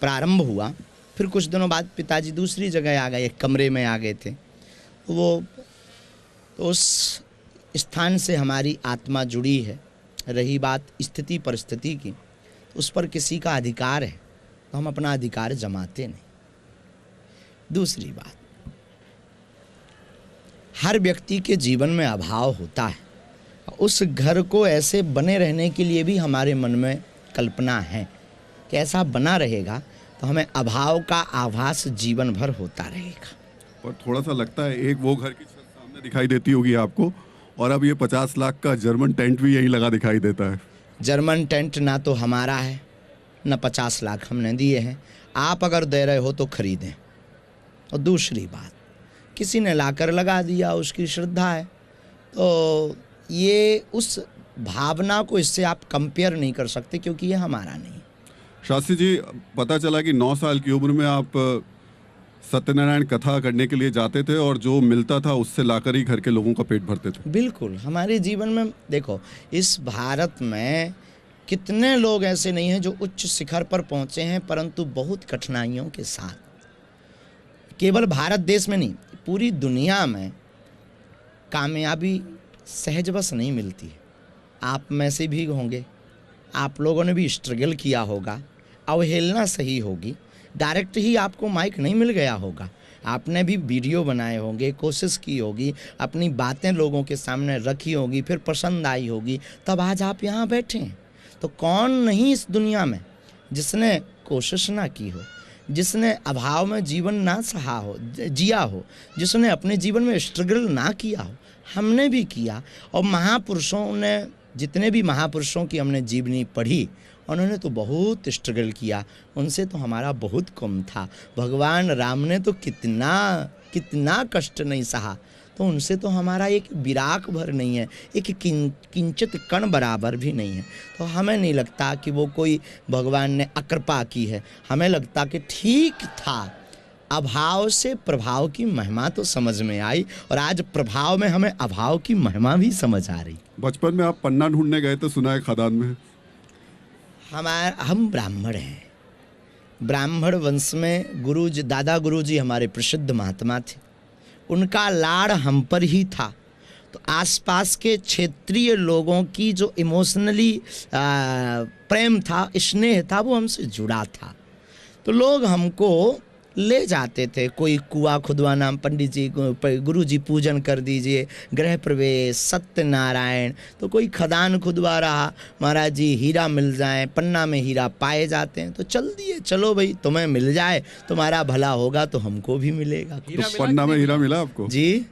प्रारंभ हुआ, फिर कुछ दिनों बाद पिताजी दूसरी जगह आ गए, एक कमरे में आ गए थे। वो तो उस स्थान से हमारी आत्मा जुड़ी है। रही बात स्थिति परिस्थिति की, उस पर किसी का अधिकार है तो हम अपना अधिकार जमाते नहीं। दूसरी बात, हर व्यक्ति के जीवन में अभाव होता है, उस घर को ऐसे बने रहने के लिए भी हमारे मन में कल्पना है कि ऐसा बना रहेगा तो हमें अभाव का आभास जीवन भर होता रहेगा। और थोड़ा सा लगता है एक वो घर की छत सामने दिखाई देती होगी आपको, और अब ये 50 लाख का जर्मन टेंट भी यहीं लगा दिखाई देता है। जर्मन टेंट ना तो हमारा है न 50 लाख हमने दिए हैं, आप अगर दे रहे हो तो खरीदें। और दूसरी बात, किसी ने लाकर लगा दिया, उसकी श्रद्धा है, तो ये उस भावना को इससे आप कंपेयर नहीं कर सकते क्योंकि ये हमारा नहीं। शास्त्री जी, पता चला कि 9 साल की उम्र में आप सत्यनारायण कथा करने के लिए जाते थे और जो मिलता था उससे लाकर ही घर के लोगों का पेट भरते थे। बिल्कुल, हमारे जीवन में देखो, इस भारत में कितने लोग ऐसे नहीं हैं जो उच्च शिखर पर पहुंचे हैं, परंतु बहुत कठिनाइयों के साथ। केवल भारत देश में नहीं, पूरी दुनिया में कामयाबी सहज बस नहीं मिलती है। आप में से भी होंगे, आप लोगों ने भी स्ट्रगल किया होगा, अवहेलना सही होगी, डायरेक्ट ही आपको माइक नहीं मिल गया होगा, आपने भी वीडियो बनाए होंगे, कोशिश की होगी, अपनी बातें लोगों के सामने रखी होगी, फिर पसंद आई होगी, तब आज आप यहाँ बैठे हैं। तो कौन नहीं इस दुनिया में जिसने कोशिश ना की हो, जिसने अभाव में जीवन ना सहा हो, जिया हो, जिसने अपने जीवन में स्ट्रगल ना किया हो। हमने भी किया, और महापुरुषों ने, जितने भी महापुरुषों की हमने जीवनी पढ़ी, उन्होंने तो बहुत स्ट्रगल किया, उनसे तो हमारा बहुत कम था। भगवान राम ने तो कितना कष्ट नहीं सहा, तो उनसे तो हमारा एक बिराक भर नहीं है, एक किंचित कण बराबर भी नहीं है। तो हमें नहीं लगता कि वो कोई भगवान ने अकृपा की है, हमें लगता कि ठीक था। अभाव से प्रभाव की महिमा तो समझ में आई, और आज प्रभाव में हमें अभाव की महिमा भी समझ आ रही। बचपन में आप पन्ना ढूंढने गए तो सुना है खदान में। हम ब्राह्मण हैं, ब्राह्मण वंश में गुरुजी, दादा गुरुजी हमारे प्रसिद्ध महात्मा थे, उनका लाड़ हम पर ही था। तो आसपास के क्षेत्रीय लोगों की जो इमोशनली प्रेम था, स्नेह था, वो हमसे जुड़ा था। तो लोग हमको ले जाते थे, कोई कुआं खुदवाना, पंडित जी गुरुजी पूजन कर दीजिए, गृह प्रवेश, सत्यनारायण, तो कोई खदान खुदवा रहा, महाराज जी हीरा मिल जाए, पन्ना में हीरा पाए जाते हैं, तो चल दिए, चलो भाई तुम्हें मिल जाए, तुम्हारा भला होगा तो हमको भी मिलेगा। तो पन्ना में हीरा मिला आपको? जी,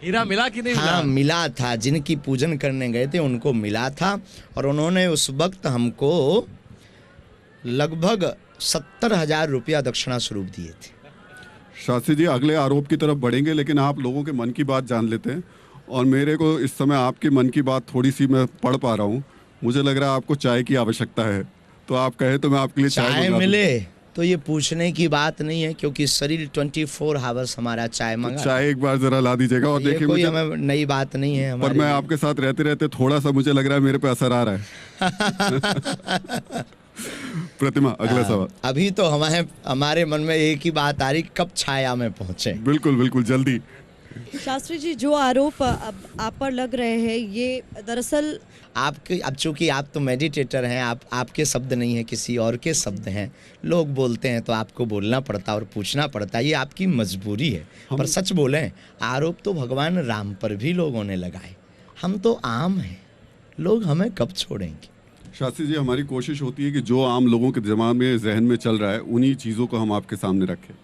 हीरा मिला कि नहीं मिला? हाँ, मिला था। जिनकी पूजन करने गए थे उनको मिला था, और उन्होंने उस वक्त हमको लगभग 70,000 रुपया दक्षिणा स्वरूप दिए थे। शास्त्री जी, अगले आरोप की तरफ बढ़ेंगे, लेकिन आप लोगों के मन की बात जान लेते हैं। और मेरे को इस समय आपके मन की बात थोड़ी सी मैं पढ़ पा रहा हूँ। मुझे लग रहा है आपको चाय की आवश्यकता है, तो आप कहे तो मैं आपके लिए चाय मिले तो ये पूछने की बात नहीं है, क्योंकि शरीर 24 आवर्स हमारा चाय मंगा। चाय एक बार जरा ला दीजिएगा। और देखिए, कोई हमें नई बात नहीं है, पर मैं आपके साथ रहते रहते थोड़ा सा मुझे लग रहा है मेरे पे असर आ रहा है। प्रतिमा, अगला सवाल। अभी तो हमारे मन में एक ही बात आ रही, कब छाया में पहुंचे। बिल्कुल बिल्कुल, जल्दी। शास्त्री जी, जो आरोप आप पर लग रहे हैं, ये दरअसल आपके, अब चूंकि आप तो मेडिटेटर हैं, आपके शब्द नहीं है, किसी और के शब्द हैं। लोग बोलते हैं तो आपको बोलना पड़ता और पूछना पड़ता, ये आपकी मजबूरी है। पर सच बोलें, आरोप तो भगवान राम पर भी लोगों ने लगाए। हम तो आम हैं, लोग हमें कब छोड़ेंगे। शास्त्री जी, हमारी कोशिश होती है कि जो आम लोगों के दिमाग में, जहन में चल रहा है, उन्हीं चीज़ों को हम आपके सामने रखें।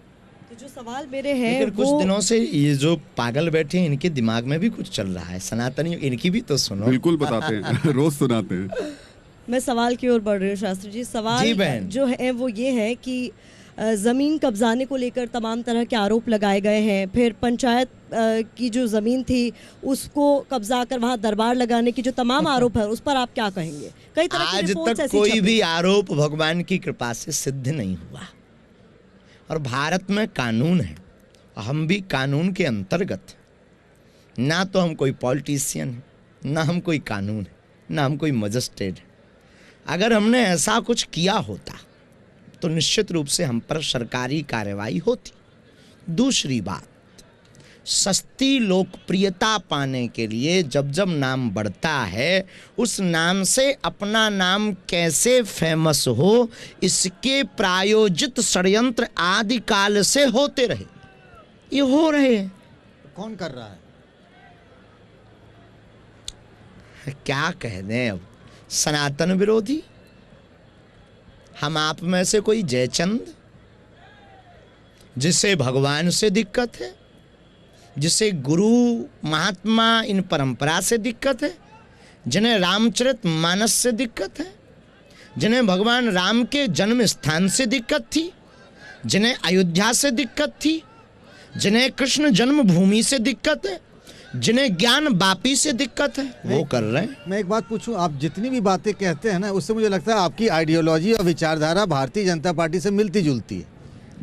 तो जो सवाल मेरे हैं, लेकिन कुछ दिनों से ये जो पागल बैठे हैं, इनके दिमाग में भी कुछ चल रहा है। सनातनी, इनकी भी तो सुनो। बिल्कुल बताते हैं, रोज सुनाते हैं। मैं सवाल की ओर बढ़ रही हूँ शास्त्री जी। सवाल जो है वो ये है कि ज़मीन कब्जाने को लेकर तमाम तरह के आरोप लगाए गए हैं। फिर पंचायत की जो ज़मीन थी उसको कब्जा कर वहाँ दरबार लगाने की जो तमाम आरोप है, उस पर आप क्या कहेंगे? कई तरह की रिपोर्ट्स आज तक कोई भी आरोप भगवान की कृपा से सिद्ध नहीं हुआ, और भारत में कानून है, हम भी कानून के अंतर्गत। ना तो हम कोई पॉलिटिशियन है, ना हम कोई कानून है, ना हम कोई मजिस्ट्रेट है। अगर हमने ऐसा कुछ किया होता तो निश्चित रूप से हम पर सरकारी कार्रवाई होती। दूसरी बात, सस्ती लोकप्रियता पाने के लिए जब जब नाम बढ़ता है, उस नाम से अपना नाम कैसे फेमस हो, इसके प्रायोजित षड्यंत्र आदि काल से होते रहे। ये हो रहे हैं। कौन कर रहा है? क्या कह दें अब, सनातन विरोधी। हम आप में से कोई जयचंद, जिसे भगवान से दिक्कत है, जिसे गुरु महात्मा इन परंपरा से दिक्कत है, जिन्हें रामचरित मानस से दिक्कत है, जिन्हें भगवान राम के जन्म स्थान से दिक्कत थी, जिन्हें अयोध्या से दिक्कत थी, जिन्हें कृष्ण जन्मभूमि से दिक्कत है, जिन्हें ज्ञान वापी से दिक्कत है, वो कर रहे हैं। मैं एक बात पूछूं, आप जितनी भी बातें कहते हैं ना, उससे मुझे लगता है आपकी आइडियोलॉजी और विचारधारा भारतीय जनता पार्टी से मिलती जुलती है।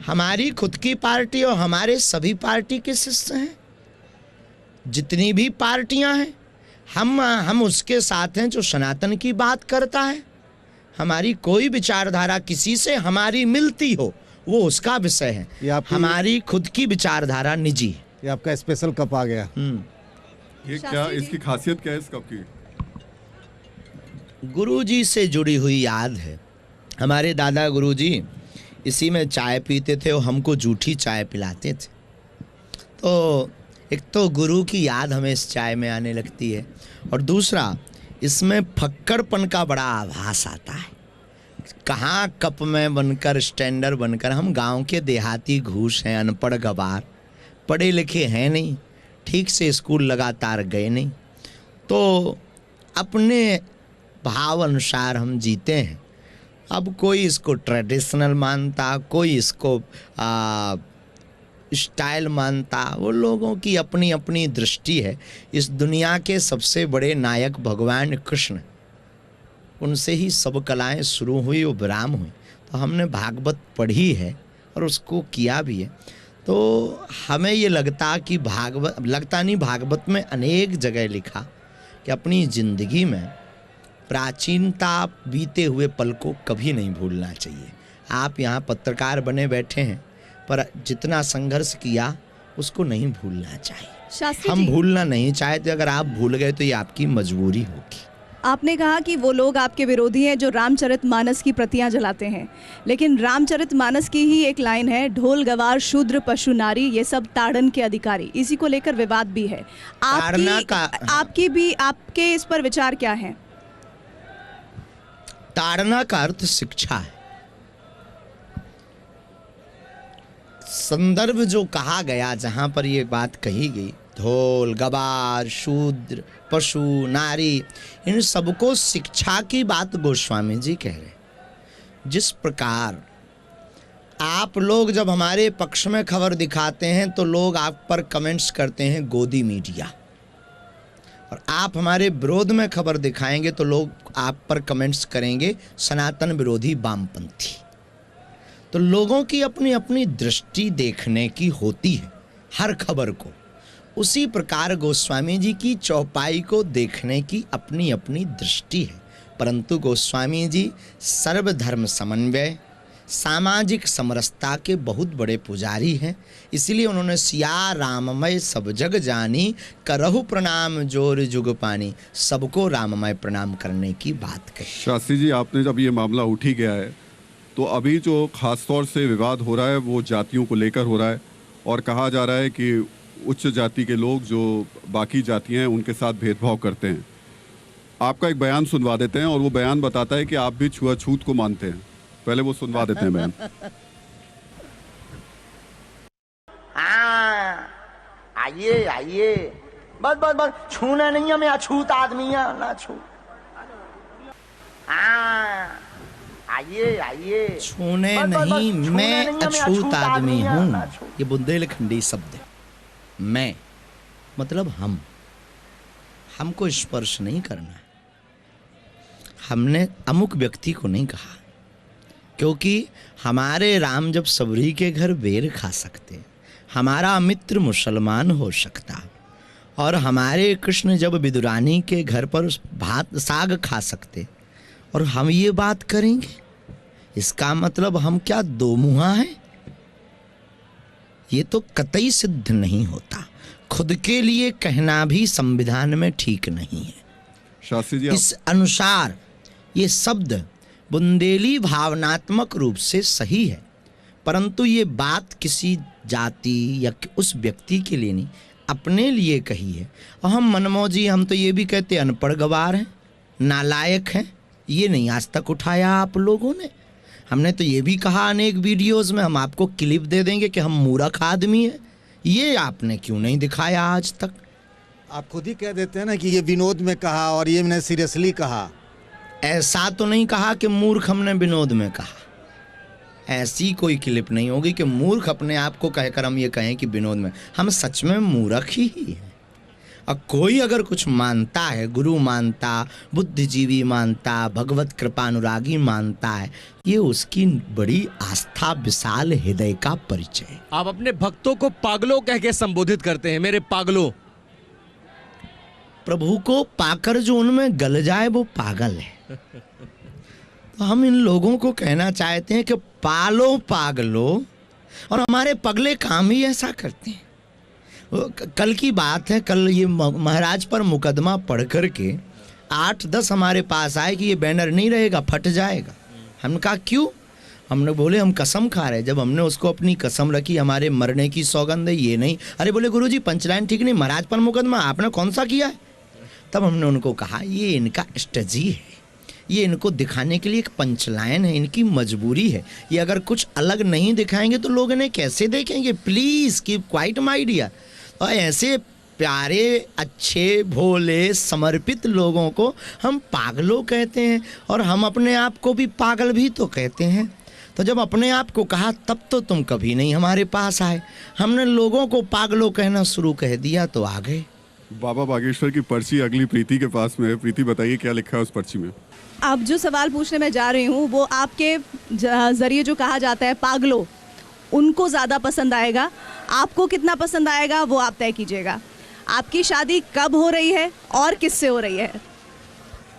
हमारी खुद की पार्टी और हमारे सभी पार्टी के शिष्य हैं। जितनी भी पार्टियां हैं, हम उसके साथ हैं जो सनातन की बात करता है। हमारी कोई विचारधारा किसी से हमारी मिलती हो, वो उसका विषय है। हमारी खुद की विचारधारा निजी है। ये आपका स्पेशल कप आ गया। ये क्या, इसकी खासियत क्या है इस कप की? गुरुजी से जुड़ी हुई याद है। हमारे दादा गुरुजी इसी में चाय पीते थे और हमको जूठी चाय पिलाते थे। तो एक तो गुरु की याद हमें इस चाय में आने लगती है, और दूसरा इसमें फक्कड़पन का बड़ा आभास आता है। कहाँ कप में बनकर, स्टैंडर बनकर, हम गांव के देहाती घूस हैं, अनपढ़ गवार, पढ़े लिखे हैं नहीं, ठीक से स्कूल लगातार गए नहीं, तो अपने भाव अनुसार हम जीते हैं। अब कोई इसको ट्रेडिशनल मानता, कोई इसको स्टाइल मानता, वो लोगों की अपनी अपनी दृष्टि है। इस दुनिया के सबसे बड़े नायक भगवान कृष्ण, उनसे ही सब कलाएं शुरू हुई और विराम हुई। तो हमने भागवत पढ़ी है और उसको किया भी है। तो हमें ये लगता कि भागवत में अनेक जगह लिखा कि अपनी ज़िंदगी में प्राचीनता, बीते हुए पल को कभी नहीं भूलना चाहिए। आप यहाँ पत्रकार बने बैठे हैं, पर जितना संघर्ष किया उसको नहीं भूलना चाहिए। हम भूलना नहीं चाहते। अगर आप भूल गए तो ये आपकी मजबूरी होगी। आपने कहा कि वो लोग आपके विरोधी हैं जो रामचरितमानस की प्रतियां जलाते हैं, लेकिन रामचरितमानस की ही एक लाइन है, ढोल गवार शूद्र पशु नारी ये सब ताड़न के अधिकारी। इसी को लेकर विवाद भी है। आपके इस पर विचार क्या है? ताड़ना का अर्थ शिक्षा है। संदर्भ जो कहा गया, जहां पर ये बात कही गई, ढोल गवार शूद्र पशु नारी, इन सबको शिक्षा की बात गोस्वामी जी कह रहे। जिस प्रकार आप लोग जब हमारे पक्ष में खबर दिखाते हैं तो लोग आप पर कमेंट्स करते हैं गोदी मीडिया, और आप हमारे विरोध में खबर दिखाएंगे तो लोग आप पर कमेंट्स करेंगे सनातन विरोधी वामपंथी। तो लोगों की अपनी अपनी दृष्टि देखने की होती है हर खबर को। उसी प्रकार गोस्वामी जी की चौपाई को देखने की अपनी अपनी दृष्टि है। परंतु गोस्वामी जी सर्वधर्म समन्वय, सामाजिक समरसता के बहुत बड़े पुजारी हैं। इसलिए उन्होंने सिया राममय सब जग जानी, करहु प्रणाम जोर जुग पानी, सबको राममय प्रणाम करने की बात कही। शास्त्री जी, आपने जब ये मामला उठ ही गया है, तो अभी जो खास तौर से विवाद हो रहा है वो जातियों को लेकर हो रहा है, और कहा जा रहा है कि उच्च जाति के लोग जो बाकी जातियां हैं उनके साथ भेदभाव करते हैं। आपका एक बयान सुनवा देते हैं, और वो बयान बताता है कि आप भी छुआछूत को मानते हैं। पहले वो सुनवा देते हैं बयान। आइए आइए, बस बस बस, छूना नहीं है, मैं अछूत आदमी है ना, छू। आइए आइए, छूने नहीं, मैं अछूत आदमी हूँ। ये बुंदेलखंडी शब्द है। मैं मतलब हमको स्पर्श नहीं करना। हमने अमुक व्यक्ति को नहीं कहा, क्योंकि हमारे राम जब सबरी के घर बेर खा सकते, हमारा मित्र मुसलमान हो सकता, और हमारे कृष्ण जब विदुरानी के घर पर भात साग खा सकते, और हम ये बात करेंगे, इसका मतलब हम क्या दो मुहा हैं? ये तो कतई सिद्ध नहीं होता। खुद के लिए कहना भी संविधान में ठीक नहीं है। शास्त्री जी, इस अनुसार ये शब्द बुंदेली भावनात्मक रूप से सही है, परंतु ये बात किसी जाति या उस व्यक्ति के लिए नहीं, अपने लिए कही है। और हम मनमौजी, हम तो ये भी कहते हैं अनपढ़ गवार हैं, नालायक हैं, ये नहीं आज तक उठाया आप लोगों ने। हमने तो ये भी कहा अनेक वीडियोस में, हम आपको क्लिप दे देंगे कि हम मूर्ख आदमी हैं, ये आपने क्यों नहीं दिखाया आज तक? आप खुद ही कह देते हैं ना कि ये विनोद में कहा और ये मैंने सीरियसली कहा। ऐसा तो नहीं कहा कि मूर्ख हमने विनोद में कहा, ऐसी कोई क्लिप नहीं होगी कि मूर्ख अपने आप को कहकर हम ये कहें कि विनोद में। हम सच में मूर्ख ही हैं। और कोई अगर कुछ मानता है, गुरु मानता, बुद्धिजीवी मानता, भगवत कृपानुरागी मानता है, ये उसकी बड़ी आस्था, विशाल हृदय का परिचय है। आप अपने भक्तों को पागलों कह के संबोधित करते हैं, मेरे पागलों। प्रभु को पाकर जो उनमें गल जाए वो पागल है। तो हम इन लोगों को कहना चाहते हैं कि पालो पागलो, और हमारे पगले काम ही ऐसा करते हैं। कल की बात है, कल ये महाराज पर मुकदमा पढ़ कर के 8-10 हमारे पास आए कि ये बैनर नहीं रहेगा, फट जाएगा। हमने कहा क्यों? हमने बोले हम कसम खा रहे। जब हमने उसको अपनी कसम रखी, हमारे मरने की सौगंध है, ये नहीं। अरे बोले गुरुजी पंचलाइन ठीक नहीं, महाराज पर मुकदमा आपने कौन सा किया है? तब हमने उनको कहा ये इनका स्ट्रेटजी है, ये इनको दिखाने के लिए एक पंचलाइन है, इनकी मजबूरी है। ये अगर कुछ अलग नहीं दिखाएंगे तो लोग इन्हें कैसे देखेंगे? Please keep quiet my dear. और ऐसे प्यारे, अच्छे, भोले, समर्पित लोगों को हम पागलों कहते हैं, और हम अपने आप को भी पागल भी तो कहते हैं। तो जब अपने आप को कहा तब तो तुम कभी नहीं हमारे पास आए। हमने लोगों को पागलों कहना शुरू कह दिया तो आ गए। बाबा बागेश्वर की पर्ची अगली प्रीति के पास में है। प्रीति बताइए क्या लिखा है उस पर्ची में? अब जो सवाल पूछने में जा रही हूँ वो आपके जरिए जो कहा जाता है पागलों, उनको ज़्यादा पसंद आएगा। आपको कितना पसंद आएगा वो आप तय कीजिएगा। आपकी शादी कब हो रही है और किससे हो रही है?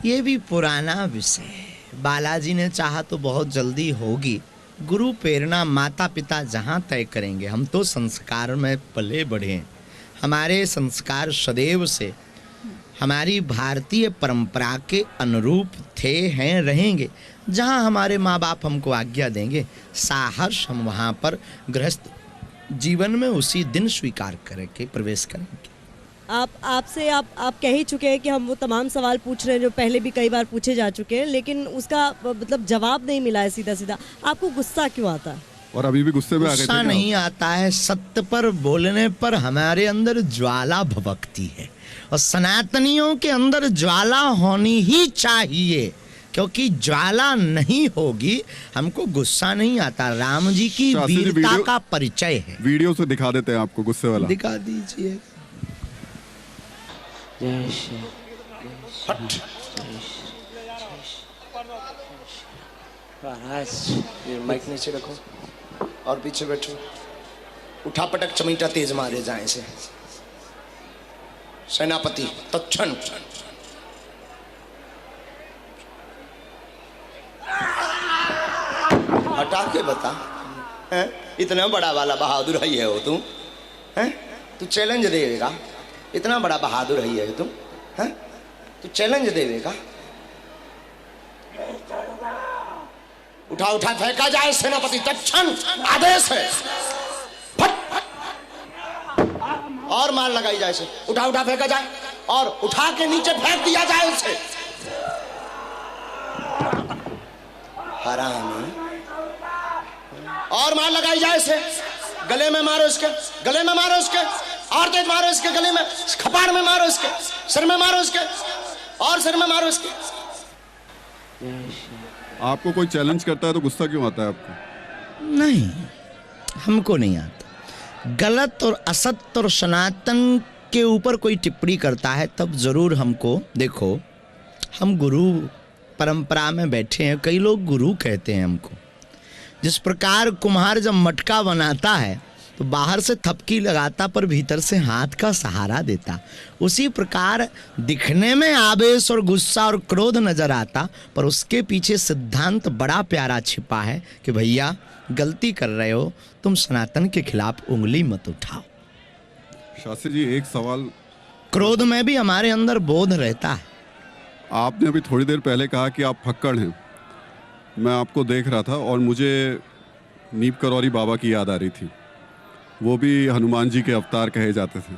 ये भी पुराना विषय है। बालाजी ने चाहा तो बहुत जल्दी होगी। गुरु प्रेरणा माता पिता जहाँ तय करेंगे। हम तो संस्कार में पले बढ़े हैं। हमारे संस्कार सदैव से हमारी भारतीय परंपरा के अनुरूप थे, हैं, रहेंगे। जहाँ हमारे माँ बाप हमको आज्ञा देंगे, साहर्ष हम वहाँ पर गृहस्थ जीवन में उसी दिन स्वीकार करके प्रवेश करेंगे। आप कह ही चुके हैं कि हम वो तमाम सवाल पूछ रहे हैं जो पहले भी कई बार पूछे जा चुके हैं, लेकिन उसका मतलब जवाब नहीं मिला है सीधा सीधा। आपको गुस्सा क्यों आता है? और अभी भी गुस्से में आ गए थे? गुस्सा नहीं आता है, सत्य पर बोलने पर हमारे अंदर ज्वाला भभकती है, और सनातनियों के अंदर ज्वाला होनी ही चाहिए, क्योंकि ज्वाला नहीं होगी हमको गुस्सा नहीं आता। राम जी की वीरता का परिचय है। वीडियो से दिखा देते हैं आपको गुस्से वाला। दिखा दीजिए। माइक नीचे रखो और पीछे बैठो। उठा पटक चमीटा तेज मारे जाए से। सेनापति तत्क्षण हटा के बता, है? इतना बड़ा वाला बहादुर है हो तुम, हैं? तू चैलेंज देगा? इतना बड़ा बहादुर है तुम, हैं? तू चैलेंज देगा? उठा उठा फेंका जाए सेनापति तत्क्षण आदेश है। फट और मार लगाई जाए से। उठा उठा फेंका जाए और उठा के नीचे फेंक दिया जाए उसे। हराम। और मार लगाई जाए से। गले में मारो इसके, गले में मारो इसके, और तेज मारो इसके गले में, खपाड़ में मारो इसके, सिर में मारो इसके, और सिर में मारो इसके। आपको कोई चैलेंज करता है तो गुस्सा क्यों आता है आपको? नहीं, हमको नहीं आता। गलत और असत्य और सनातन के ऊपर कोई टिप्पणी करता है तब जरूर हमको, देखो हम गुरु परंपरा में बैठे हैं, कई लोग गुरु कहते हैं हमको। जिस प्रकार कुम्हार जब मटका बनाता है तो बाहर से थपकी लगाता पर भीतर से हाथ का सहारा देता, उसी प्रकार दिखने में आवेश और गुस्सा और क्रोध नजर आता पर उसके पीछे सिद्धांत बड़ा प्यारा छिपा है कि भैया गलती कर रहे हो, तुम सनातन के खिलाफ उंगली मत उठाओ। शास्त्री जी, एक सवाल। क्रोध में भी हमारे अंदर बोध रहता है। आपने अभी थोड़ी देर पहले कहा कि आप फक्कड़ हैं। मैं आपको देख रहा था और मुझे नीप करौरी बाबा की याद आ रही थी। वो भी हनुमान जी के अवतार कहे जाते थे।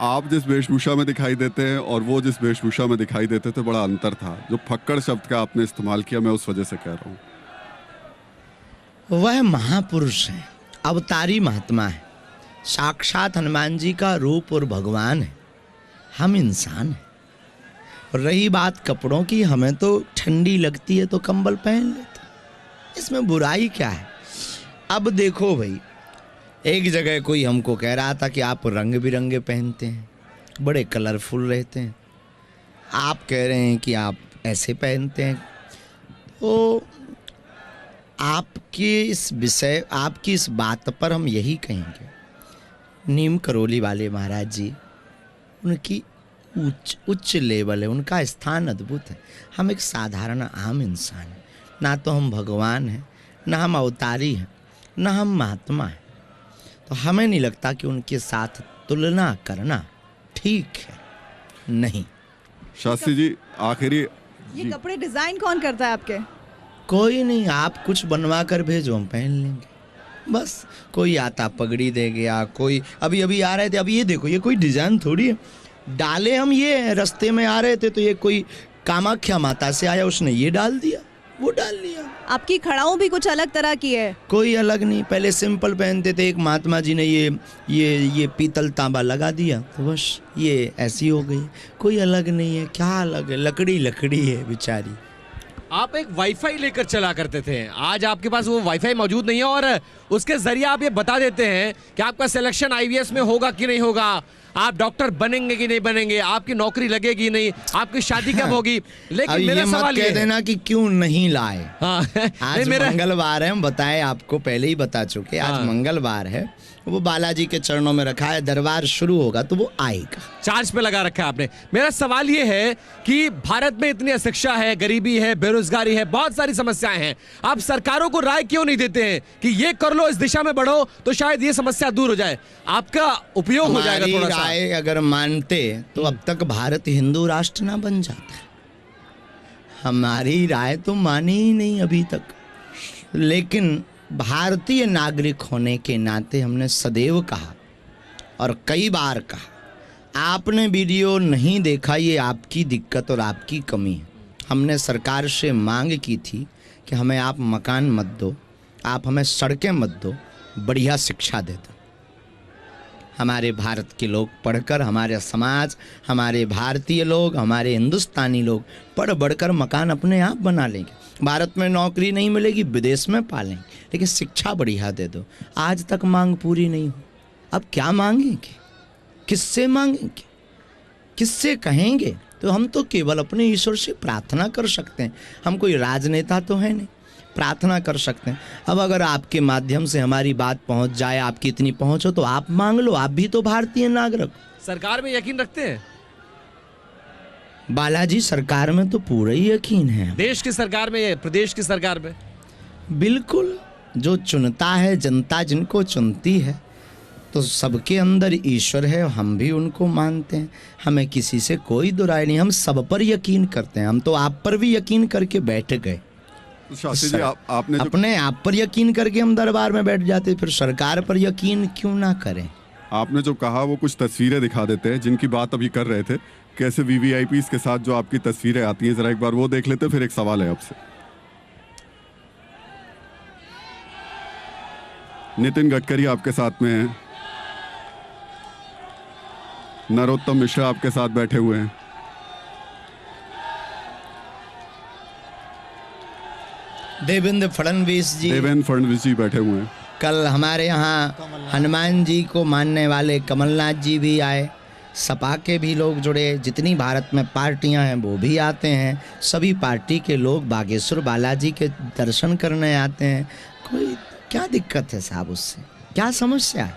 आप जिस वेशभूषा में दिखाई देते हैं और वो जिस वेशभूषा में दिखाई देते थे, बड़ा अंतर था। जो फक्कड़ शब्द का आपने इस्तेमाल किया, मैं उस वजह से कह रहा हूँ। वह महापुरुष है, अवतारी महात्मा है, साक्षात हनुमान जी का रूप और भगवान है। हम इंसान हैं। और रही बात कपड़ों की, हमें तो ठंडी लगती है तो कंबल पहन लेते, इसमें बुराई क्या है। अब देखो भाई, एक जगह कोई हमको कह रहा था कि आप रंग बिरंगे पहनते हैं, बड़े कलरफुल रहते हैं। आप कह रहे हैं कि आप ऐसे पहनते हैं। तो आपकी इस बात पर हम यही कहेंगे, नीम करौली वाले महाराज जी, उनकी उच्च लेवल है, उनका स्थान अद्भुत है। हम एक साधारण आम इंसान हैं। ना तो हम भगवान हैं, ना हम अवतारी हैं, ना हम महात्मा हैं। तो हमें नहीं लगता कि उनके साथ तुलना करना ठीक है। नहीं। शास्त्री जी, आखिरी ये कपड़े डिजाइन कौन करता है आपके? कोई नहीं, आप कुछ बनवा कर भेजो, हम पहन लेंगे। बस कोई आता पगड़ी दे गया, कोई अभी आ रहे थे, अभी ये देखो, ये कोई डिजाइन थोड़ी है। डाले हम ये रास्ते में आ रहे थे तो ये कोई कामाख्या माता से आया, उसने ये डाल दिया, वो डाल लिया। आपकी खड़ाऊ भी कुछ अलग तरह की है। कोई अलग नहीं, पहले सिंपल पहनते थे। एक महात्मा जी ने ये पीतल तांबा लगा दिया तो बस ये ऐसी हो गई। कोई अलग नहीं है। क्या अलग है? लकड़ी है बेचारी। आप एक वाईफाई लेकर चला करते थे, आज आपके पास वो वाईफाई मौजूद नहीं है और उसके जरिए आप ये बता देते हैं कि आपका सिलेक्शन आईवीएस में होगा कि नहीं होगा, आप डॉक्टर बनेंगे कि नहीं बनेंगे, आपकी नौकरी लगेगी नहीं, आपकी शादी कब होगी। लेकिन मेरा सवाल ये कह देना कि क्यों नहीं लाए। हाँ, आज मंगलवार है, हम बताए आपको, पहले ही बता चुके। आज मंगलवार है, वो बालाजी के चरणों में रखा है, दरबार शुरू होगा तो वो आएगा। चार्ज पे लगा रखा है आपने। मेरा सवाल ये है कि भारत में इतनी अशिक्षा है, गरीबी है, बेरोजगारी है, बहुत सारी समस्याएं हैं। आप सरकारों को राय क्यों नहीं देते हैं कि ये कर लो, इस दिशा में बढ़ो तो शायद ये समस्या दूर हो जाए, आपका उपयोग हो जाएगा थोड़ा सा। राय अगर मानते तो अब तक भारत हिंदू राष्ट्र ना बन जाता। हमारी राय तो मानी ही नहीं अभी तक। लेकिन भारतीय नागरिक होने के नाते हमने सदैव कहा और कई बार कहा, आपने वीडियो नहीं देखा, ये आपकी दिक्कत और आपकी कमी है। हमने सरकार से मांग की थी कि हमें आप मकान मत दो, आप हमें सड़कें मत दो, बढ़िया शिक्षा दे दो। हमारे भारत के लोग पढ़कर, हमारे समाज, हमारे भारतीय लोग, हमारे हिंदुस्तानी लोग पढ़ बढ़कर मकान अपने आप बना लेंगे। भारत में नौकरी नहीं मिलेगी, विदेश में पालेंगे, लेकिन शिक्षा बढ़िया दे दो। आज तक मांग पूरी नहीं हुई, अब क्या मांगेंगे? किससे मांगेंगे? किससे कहेंगे? तो हम तो केवल अपने ईश्वर से प्रार्थना कर सकते हैं। हम कोई राजनेता तो है नहीं, प्रार्थना कर सकते हैं। अब अगर आपके माध्यम से हमारी बात पहुंच जाए, आपकी इतनी पहुंच हो, तो आप मांग लो, आप भी तो भारतीय नागरिक। सरकार में यकीन रखते हैं? बालाजी, सरकार में तो पूरा ही यकीन है। देश की सरकार में, प्रदेश की सरकार में? बिल्कुल। जो चुनता है जनता, जिनको चुनती है, तो सबके अंदर ईश्वर है, हम भी उनको मानते हैं। हमें किसी से कोई दुराई नहीं, हम सब पर यकीन करते हैं। हम तो आप पर भी यकीन करके बैठ गए। शास्त्री जी, आपने अपने आप पर यकीन करके हम दरबार में बैठ जाते, फिर सरकार पर यकीन क्यों ना करें? आपने जो कहा वो कुछ तस्वीरें दिखा देते हैं जिनकी बात अभी कर रहे थे, कैसे वीवीआईपीज के साथ जो आपकी तस्वीरें आती हैं, जरा एक बार वो देख लेते, फिर एक सवाल है आपसे। नितिन गडकरी आपके साथ में हैं, नरोत्तम मिश्रा आपके साथ बैठे हुए हैं, देवेंद्र फडणवीस जी बैठे हुए हैं। कल हमारे यहाँ हनुमान जी को मानने वाले कमलनाथ जी भी आए, सपा के भी लोग जुड़े, जितनी भारत में पार्टियां हैं वो भी आते हैं। सभी पार्टी के लोग बागेश्वर बालाजी के दर्शन करने आते हैं। कोई क्या दिक्कत है साहब? उससे क्या समस्या है?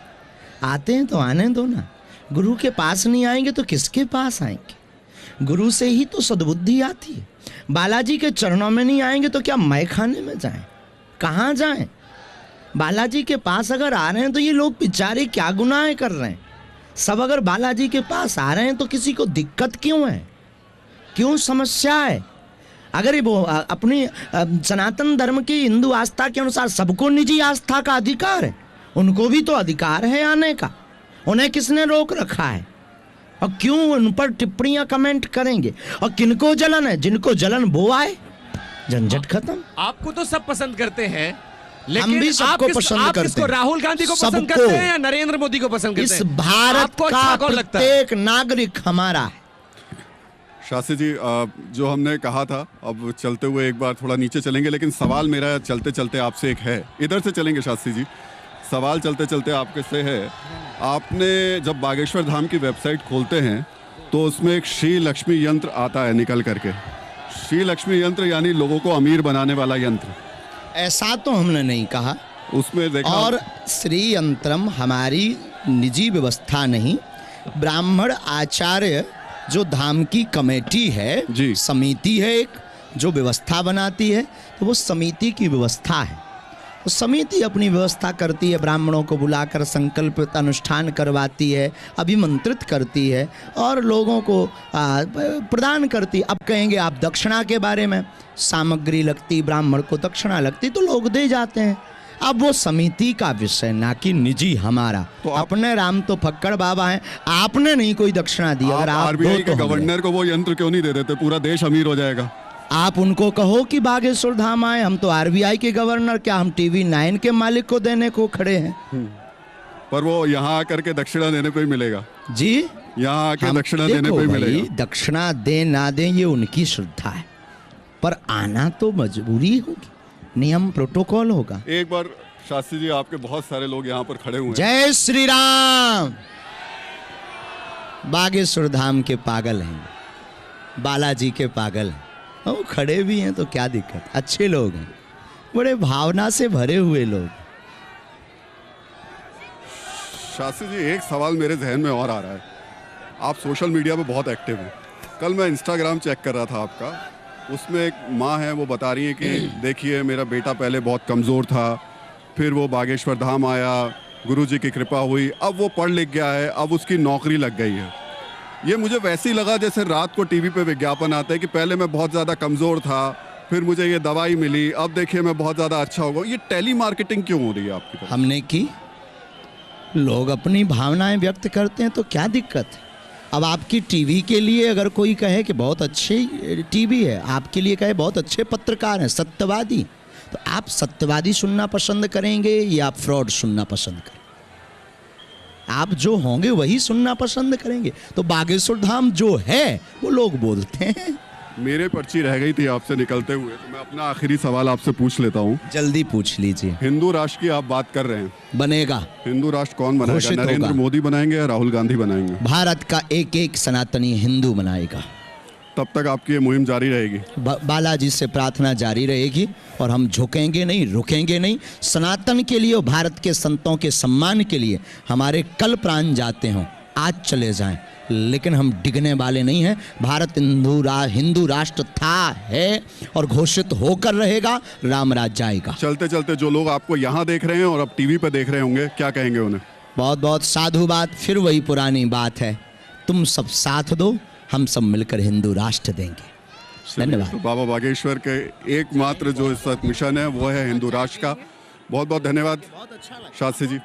आते हैं तो आने दो ना। गुरु के पास नहीं आएंगे तो किसके पास आएंगे? गुरु से ही तो सद्बुद्धि आती है। बालाजी के चरणों में नहीं आएंगे तो क्या मैं खाने में जाएं? कहाँ जाएं? बालाजी के पास अगर आ रहे हैं तो ये लोग बेचारे क्या गुनाह कर रहे हैं? सब अगर बालाजी के पास आ रहे हैं तो किसी को दिक्कत क्यों है, क्यों समस्या है? अगर वो अपनी सनातन धर्म की हिंदू आस्था के अनुसार सबको निजी आस्था का अधिकार है, उनको भी तो अधिकार है आने का, उन्हें किसने रोक रखा है? और क्यों उन पर टिप्पणियां कमेंट करेंगे? और किनको जलन है? जिनको जलन वो आए, झंझट खत्म। आपको तो सब पसंद करते हैं, लेकिन हम भी सबको पसंद करते हैं। राहुल गांधी को पसंद करते हैं या नरेंद्र मोदी को पसंद करते हैं? इस भारत का प्रत्येक नागरिक हमारा है। शास्त्री जी, जो हमने कहा था, अब चलते हुए एक बार थोड़ा नीचे चलेंगे, लेकिन सवाल मेरा चलते चलते आपसे एक है। इधर से चलेंगे शास्त्री जी, सवाल चलते चलते आपके से है। आपने जब बागेश्वर धाम की वेबसाइट खोलते हैं तो उसमें एक श्री लक्ष्मी यंत्र आता है निकल करके। श्री लक्ष्मी यंत्र यानी लोगों को अमीर बनाने वाला यंत्र। ऐसा तो हमने नहीं कहा उसमें देखा। और श्री यंत्रम हमारी निजी व्यवस्था नहीं, ब्राह्मण आचार्य जो धाम की कमेटी है जी, समिति है एक जो व्यवस्था बनाती है, तो वो समिति की व्यवस्था है। तो समिति अपनी व्यवस्था करती है, ब्राह्मणों को बुलाकर संकल्प अनुष्ठान करवाती है, अभिमंत्रित करती है और लोगों को प्रदान करती है। अब कहेंगे आप दक्षिणा के बारे में, सामग्री लगती, ब्राह्मण को दक्षिणा लगती तो लोग दे जाते हैं। अब वो समिति का विषय, ना कि निजी हमारा। तो अपने राम तो फक्कड़ बाबा हैं, आपने नहीं कोई दक्षिणा दी। अगर आप आरबीआई के गवर्नर को वो यंत्र क्यों नहीं दे देते? पूरा देश अमीर हो जाएगा। आप उनको कहो कि बागेश्वर धाम आए, हम तो आरबीआई के गवर्नर, क्या हम टीवी 9 के मालिक को देने को खड़े हैं? पर वो यहाँ आकर के दक्षिणा देने पे ही मिलेगा जी, यहाँ आके दक्षिणा देने पे ही मिलेगा। दक्षिणा दे ना दे ये उनकी श्रद्धा है, पर आना तो मजबूरी होगी, नियम प्रोटोकॉल होगा। एक बार शास्त्री जी, आपके बहुत सारे लोग यहाँ पर खड़े हुए हैं। जय श्री राम। बागेश्वर धाम के पागल हैं, बालाजी के पागल हैं, वो खड़े भी हैं तो क्या दिक्कत, अच्छे लोग हैं, बड़े भावना से भरे हुए लोग। शास्त्री जी, एक सवाल मेरे जहन में और आ रहा है। आप सोशल मीडिया पे बहुत एक्टिव हैं। कल मैं इंस्टाग्राम चेक कर रहा था आपका, उसमें एक माँ है, वो बता रही है कि देखिए मेरा बेटा पहले बहुत कमज़ोर था, फिर वो बागेश्वर धाम आया, गुरुजी की कृपा हुई, अब वो पढ़ लिख गया है, अब उसकी नौकरी लग गई है। ये मुझे वैसे ही लगा जैसे रात को टीवी पे विज्ञापन आता है कि पहले मैं बहुत ज़्यादा कमज़ोर था, फिर मुझे ये दवाई मिली, अब देखिए मैं बहुत ज़्यादा अच्छा होगा। ये टेली मार्केटिंग क्यों हो रही है आपकी तरफ? हमने की, लोग अपनी भावनाएं व्यक्त करते हैं तो क्या दिक्कत है? अब आपकी टीवी के लिए अगर कोई कहे कि बहुत अच्छी टीवी है, आपके लिए कहे बहुत अच्छे पत्रकार हैं, सत्यवादी, तो आप सत्यवादी सुनना पसंद करेंगे या फ्रॉड सुनना पसंद करेंगे? आप जो होंगे वही सुनना पसंद करेंगे। तो बागेश्वर धाम जो है वो लोग बोलते हैं। मेरे पर्ची रह गई थी आपसे निकलते हुए, तो मैं अपना आखिरी सवाल आपसे पूछ लेता हूँ। जल्दी पूछ लीजिए। हिंदू राष्ट्र की आप बात कर रहे हैं, बनेगा। हिंदू राष्ट्र कौन बनाएगा? नरेंद्र मोदी बनाएंगे या राहुल गांधी बनाएंगे? भारत का एक एक सनातनी हिंदू बनाएगा। तब तक आपकी ये मुहिम जारी रहेगी? बालाजी से प्रार्थना जारी रहेगी और हम झुकेंगे नहीं, रुकेंगे नहीं। सनातन के लिए और भारत के संतों के सम्मान के लिए हमारे कल प्राण जाते हों, आज चले जाएं, लेकिन हम डिगने वाले नहीं हैं। भारत हिंदू राष्ट्र था, है और घोषित होकर रहेगा। राम राज्य आएगा। चलते चलते जो लोग आपको यहाँ देख रहे हैं और अब टीवी पे देख रहे होंगे, क्या कहेंगे उन्हें? बहुत बहुत साधुवाद। फिर वही पुरानी बात है, तुम सब साथ दो, हम सब मिलकर हिंदू राष्ट्र देंगे। धन्यवाद। तो बाबा बागेश्वर के एकमात्र जो इस वक्त मिशन है वो है हिंदू राष्ट्र का। बहुत बहुत धन्यवाद शास्त्री जी।